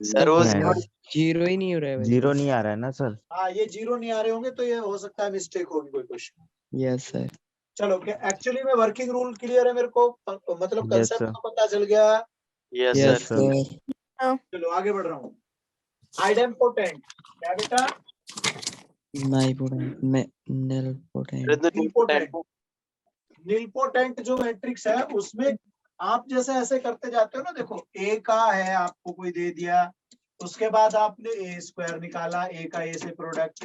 सर वो नहीं आएगा। 0 ही नहीं हो रहा है भाई। जीरो नहीं आ रहा है ना सर। हाँ ये 0 नहीं आ रहे होंगे तो ये हो सकता है मिस्टेक होगी कोई क्वेश्चन। Yes sir. चलो क्या एक्चुअली में वर्किंग रूल क्लियर है मेरे को, मतलब यस कंसेप्ट सर। तो पता चल गया। Yes yes sir sir. चलो आगे बढ़ रहा हूँ। आइडेम्पोटेंट क्या बेटा? नाइपोटेंट में नेलपोटेंट। निलपोटेंट। निलपोटेंट जो मैट्रिक्स है उसमें आप जैसे ऐसे करते जाते हो ना, देखो ए का है आपको कोई दे दिया, उसके बाद आपने ए स्क्वायर निकाला, ए का ए से प्रोडक्ट,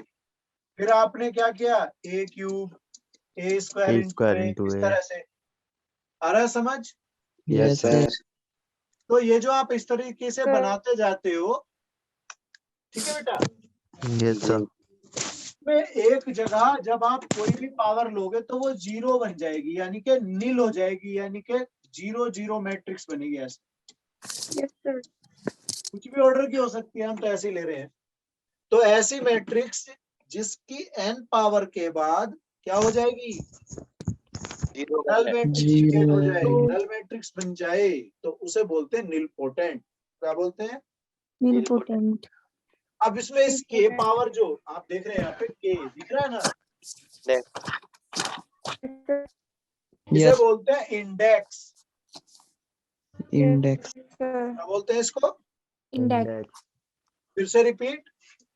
फिर आपने क्या किया ए क्यूब ए स्क्वायर ए इंटू स्क्वायर ए, इंटू इस ए। तरह से। आ रहा है समझ? Yes sir. तो ये जो आप इस तरीके से सर। बनाते जाते हो, ठीक है बेटा। Yes sir. में एक जगह जब आप कोई भी पावर लोगे तो वो 0 बन जाएगी, यानी कि नील हो जाएगी, यानी कि 0 0 मैट्रिक्स बनेगी ऐसे। Yes sir. कुछ भी ऑर्डर की हो सकती है, हम तो ऐसे ही ले रहे हैं। तो ऐसी मैट्रिक्स जिसकी n पावर के बाद क्या हो जाएगी, नल मैट्रिक्स क्रिएट हो जाएगी, नल मैट्रिक्स बन जाए तो उसे बोलते हैं निलपोटेंट। क्या बोलते हैं? निलपोटेंट। अब इसमें इस के पावर जो आप देख रहे हैं यहाँ पे के दिख रहा है ना, इसे यस बोलते हैं इंडेक्स। इंडेक्स। क्या बोलते हैं इसको? इंडेक्स। फिर से रिपीट,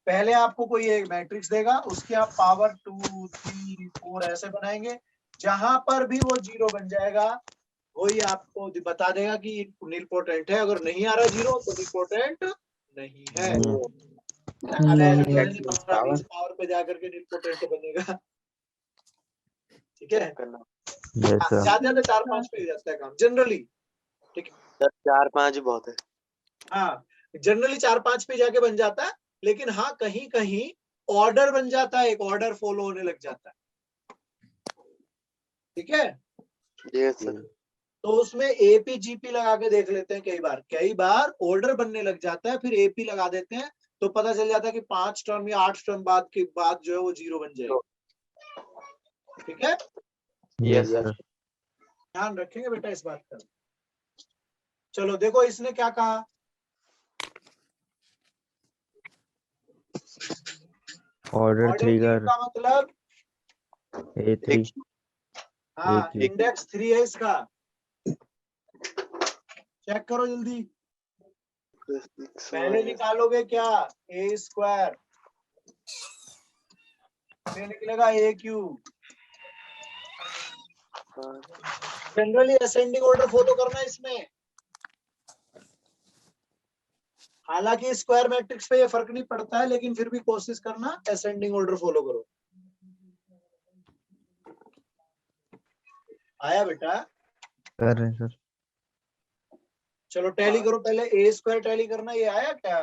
पहले आपको कोई एक मैट्रिक्स देगा, उसकी आप पावर 2 3 4 ऐसे बनाएंगे, जहां पर भी वो 0 बन जाएगा वही आपको बता देगा कि नीलपोटेंट है। अगर नहीं आ रहा जीरो तो नीलपोटेंट नहीं है। अब ऐसा तो है नहीं पावर पावर पे जाकर के नीलपोटेंट बनेगा। ठीक है, यस सर। ज्यादा ज्यादा 4-5 पे ही जाता है काम जनरली। सर 4-5 बहुत है। हाँ, जनरली 4-5 पे जाके बन जाता है, लेकिन हाँ कहीं कहीं ऑर्डर बन जाता है, एक ऑर्डर फॉलो होने लग जाता है। ठीक है, यस सर। तो उसमें एपी जीपी लगा के देख लेते हैं। कई बार ऑर्डर बनने लग जाता है, फिर एपी लगा देते हैं, तो पता चल जाता है कि 5 टर्म या 8 टर्म बाद के बाद जो है वो जीरो बन जाएगा। ठीक है, यस सर। ध्यान रखेंगे बेटा इस बात का। चलो देखो इसने क्या कहा, ऑर्डर 3 का मतलब A3 हाँ A3 इंडेक्स 3 है इसका। चेक करो जल्दी, पहले निकालोगे क्या ए स्क्वायर, फिर निकलेगा A cube. Generally ascending order follow करना है इसमें। हालांकि स्क्वायर मैट्रिक्स पे ये फर्क नहीं पड़ता है, लेकिन फिर भी कोशिश करना असेंडिंग ऑर्डर फॉलो करो। आया बेटा? कर रहे हैं सर। चलो टैली करो पहले, ए स्क्वायर टैली करना, ये आया क्या?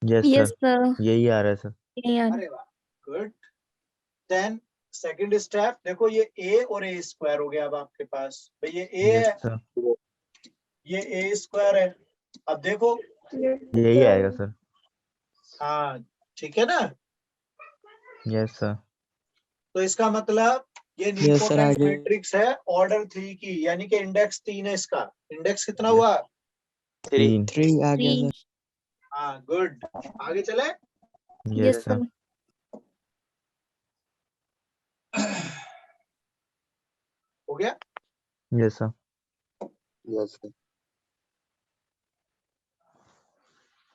Yes yes sir, sir. यही आ रहा है सर। अरे वाह, गुड। देन सेकंड स्टेप देखो, ये ए और ए स्क्वायर हो गया। अब आपके पास भाई ये ए यस है, सर, ये ए स्क्वायर है। अब देखो, यही आएगा सर। हाँ ठीक है ना। Yes sir. तो इसका मतलब ये यस सर नीलपोटेंट आगे मैट्रिक्स है ऑर्डर 3 की, यानी कि इंडेक्स 3 है इसका। इंडेक्स कितना हुआ? 3। 3 आ गया सर। हाँ गुड। आगे चले। Yes sir. हो गया। Yes sir.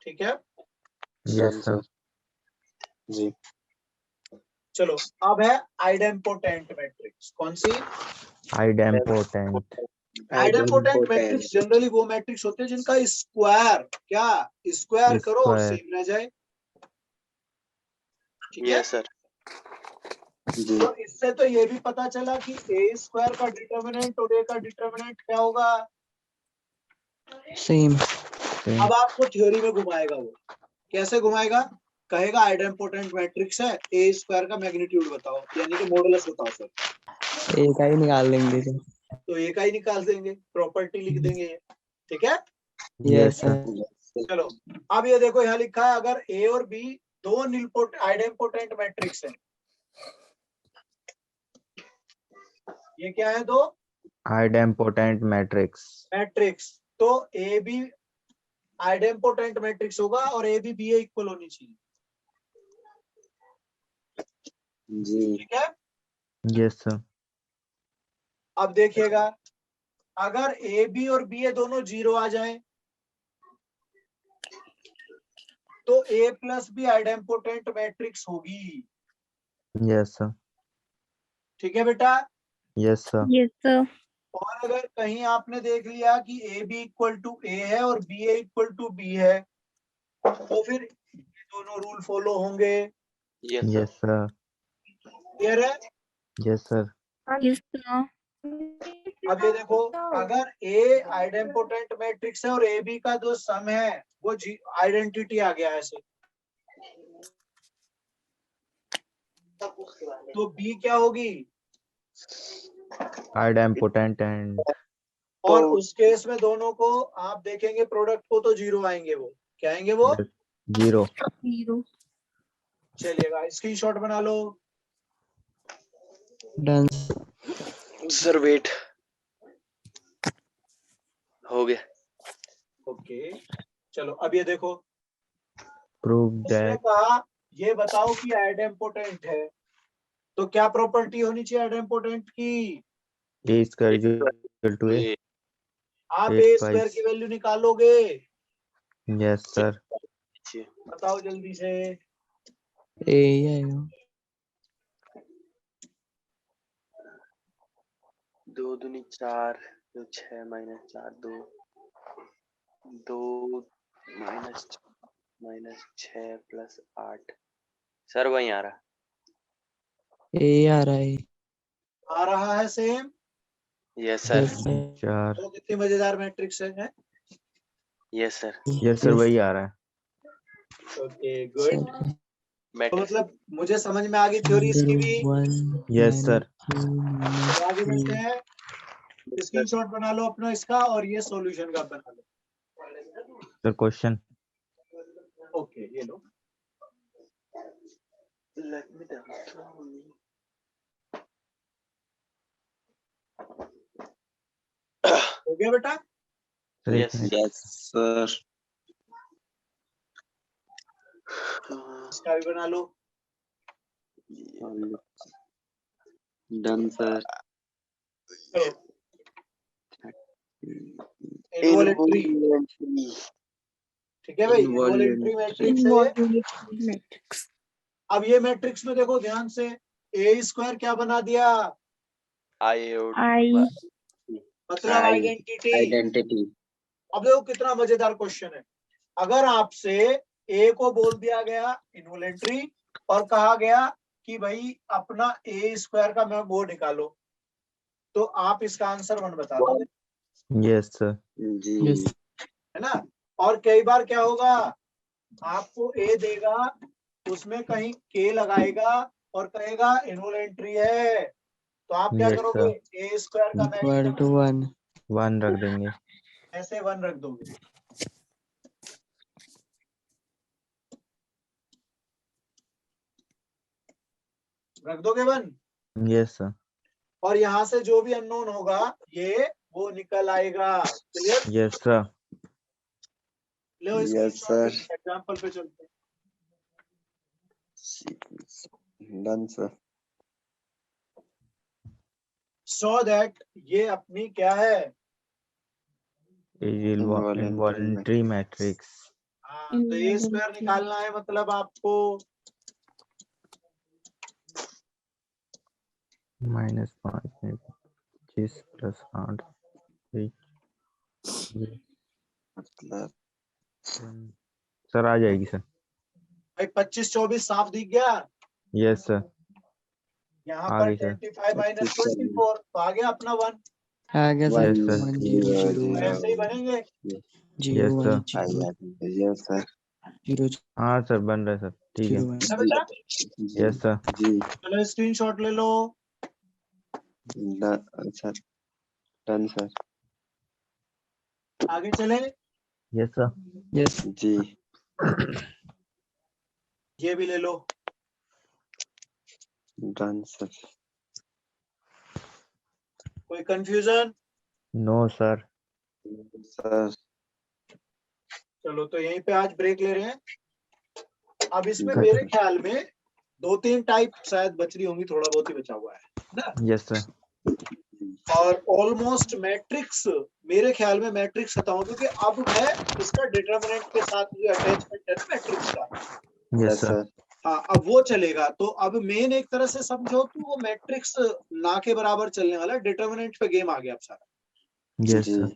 ठीक है, यस सर। चलो अब है आइडेम्पोटेंट मैट्रिक्स। कौन सी? आइडेम्पोटेंट। आइडेम्पोटेंट मैट्रिक्स जनरली वो मैट्रिक्स होते हैं जिनका स्क्वायर क्या स्क्वायर करो और स्क्वायर। सेम रह जाए। ठीक है, यस सर। तो इससे तो ये भी पता चला कि ए स्क्वायर का डिटर्मिनेंट और ए का डिटर्मिनेंट क्या होगा। सेम। अब आपको थ्योरी में घुमाएगा वो। कैसे घुमाएगा? कहेगा आइडेम्पोटेंट मैट्रिक्स है, ए स्क्वायर का मैग्नीट्यूड बताओ, यानी कि मॉडुलस बताओ सर। एक ही निकाल लेंगे सर। तो ए का ही निकाल देंगे, प्रॉपर्टी लिख देंगे ये। ठीक है, यस यस सर। सर। चलो अब ये देखो यहाँ लिखा है, अगर ए और बी दो आइडेम्पोटेंट मैट्रिक्स है। ये क्या है? दो आइडेम्पोटेंट मैट्रिक्स। मैट्रिक्स, तो ए बी आइडेम्पोटेंट मैट्रिक्स होगा और ए बी ए इक्वल होनी चाहिए। ठीक है, यस सर। अब देखिएगा, अगर ए बी और बी ए दोनों जीरो आ जाए तो A plus B idempotent matrix होगी। Yes sir. ठीक है बेटा। Yes sir. Yes sir. और अगर कहीं आपने देख लिया कि A B equal to A है और B A equal to B है, तो फिर ये दोनों रूल फॉलो होंगे। Yes sir. Yes sir. Clear है? Yes sir. Yes sir. अब ये देखो, अगर ए आइडेम्पोटेंट मैट्रिक्स है और ए बी का जो सम है वो आइडेंटिटी आ गया ऐसे, तो बी क्या होगी? आइडेम्पोटेंट एंड और उस केस में दोनों को आप देखेंगे प्रोडक्ट को तो जीरो आएंगे। वो क्या आएंगे? वो 0। चलिएगा स्क्रीनशॉट बना लो। डन। सर वेट हो गया। ओके, चलो अब ये देखो, प्रूव उसने दैट कहा ये बताओ कि आइडेम्पोटेंट है, तो क्या प्रॉपर्टी होनी चाहिए आइडेम्पोटेंट की? A square equal to A। ये आप 8 ए by स्क्वायर की वैल्यू निकालोगे। Yes sir. बताओ जल्दी से। ए ही आएगा। 2 दूनी 4 तो 6 माइनस 4 2 2 माइनस 6 प्लस 8 सर वही आ रहा। ए आ रहा है। आ रहा है same. Yes sir. Yes, sir. 4 तो कितनी मजेदार मैट्रिक्स है? Yes sir. यस सर वही आ रहा है। Okay good. Sir, तो मैट्रिक्स मतलब मुझे समझ में आ गई थ्योरी इसकी भी। 1 यस सर। minus 2 तो आगे minus बढ़ते हैं। स्क्रीनशॉट बना लो अपना इसका और ये सॉल्यूशन का बना लो। सर क्वेश्चन ओके ये लो। Let me down. हो गया बेटा? सर एक यस मिनट। Yes sir. इसका भी बना लो। Done sir. इन्वॉलेंट्री। ठीक है भाई, इन्वॉलेंट्री मैट्रिक्स है। मैट्रिक्स। अब ये मैट्रिक्स में देखो ध्यान से, ए स्क्वायर क्या बना दिया? आई मतलब आइडेंटिटी। आइडेंटिटी। अब देखो कितना मजेदार क्वेश्चन है। अगर आपसे ए को बोल दिया गया इन्वॉलेंट्री और कहा गया कि भाई अपना ए स्क्वायर का मैं वो निकालो, तो आप इसका आंसर 1 बता दोगे, यस सर। जी Yes. है ना? और कई बार क्या होगा, आपको ए देगा, उसमें कहीं के लगाएगा और कहेगा इन्वॉलेंट्री है, तो आप क्या Yes, करोगे? ए स्क्वायर का Equal to 1. 1 रख देंगे। ऐसे 1 रख दोगे। रख दोगे 1। Yes sir. और यहाँ से जो भी अननोन होगा ये वो निकल आएगा। क्लियर? Yes sir. लो Yes, sir. एग्जाम्पल पे चलते हैं। Done sir. सो दैट ये अपनी क्या है? Involuntary matrix. हाँ, तो ए स्क्वायर निकालना है, मतलब आपको -5 में 25 + 8 मतलब सर आ जाएगी सर। भाई 25-24 साफ दिख गया। Yes sir. यहाँ आ पर गई सर। 25 - 24 तो आ गया अपना 1। आ गया सर। Yes, sir. 1 0 0 ऐसे ही बनेंगे। 0 Yes, 1 sir. 0 yes sir. 0 हाँ सर बन रहा है सर। ठीक है। 0 1. है बेटा? Yes sir. जी चलो स्क्रीनशॉट ले लो। सर। Done sir. आगे चले। Yes sir. Yes. जी ये भी ले लो। Done sir. कोई कंफ्यूजन? No sir. सर चलो तो यहीं पे आज ब्रेक ले रहे हैं। अब इसमें Good. मेरे ख्याल में 2-3 टाइप शायद बच रही होंगी, थोड़ा बहुत ही बचा हुआ है ना? Yes sir. और ऑलमोस्ट मैट्रिक्स, मेरे ख्याल में मैट्रिक्स खत्म हो, क्योंकि अब मैं इसका डिटरमिनेंट के साथ जो अटैचमेंट है ना मैट्रिक्स का, यस सर। हाँ अब वो चलेगा। तो अब मेन एक तरह से समझो तो वो मैट्रिक्स ना के बराबर चलने वाला, डिटरमिनेंट पे गेम आ गया अब सारा। यस जी सर।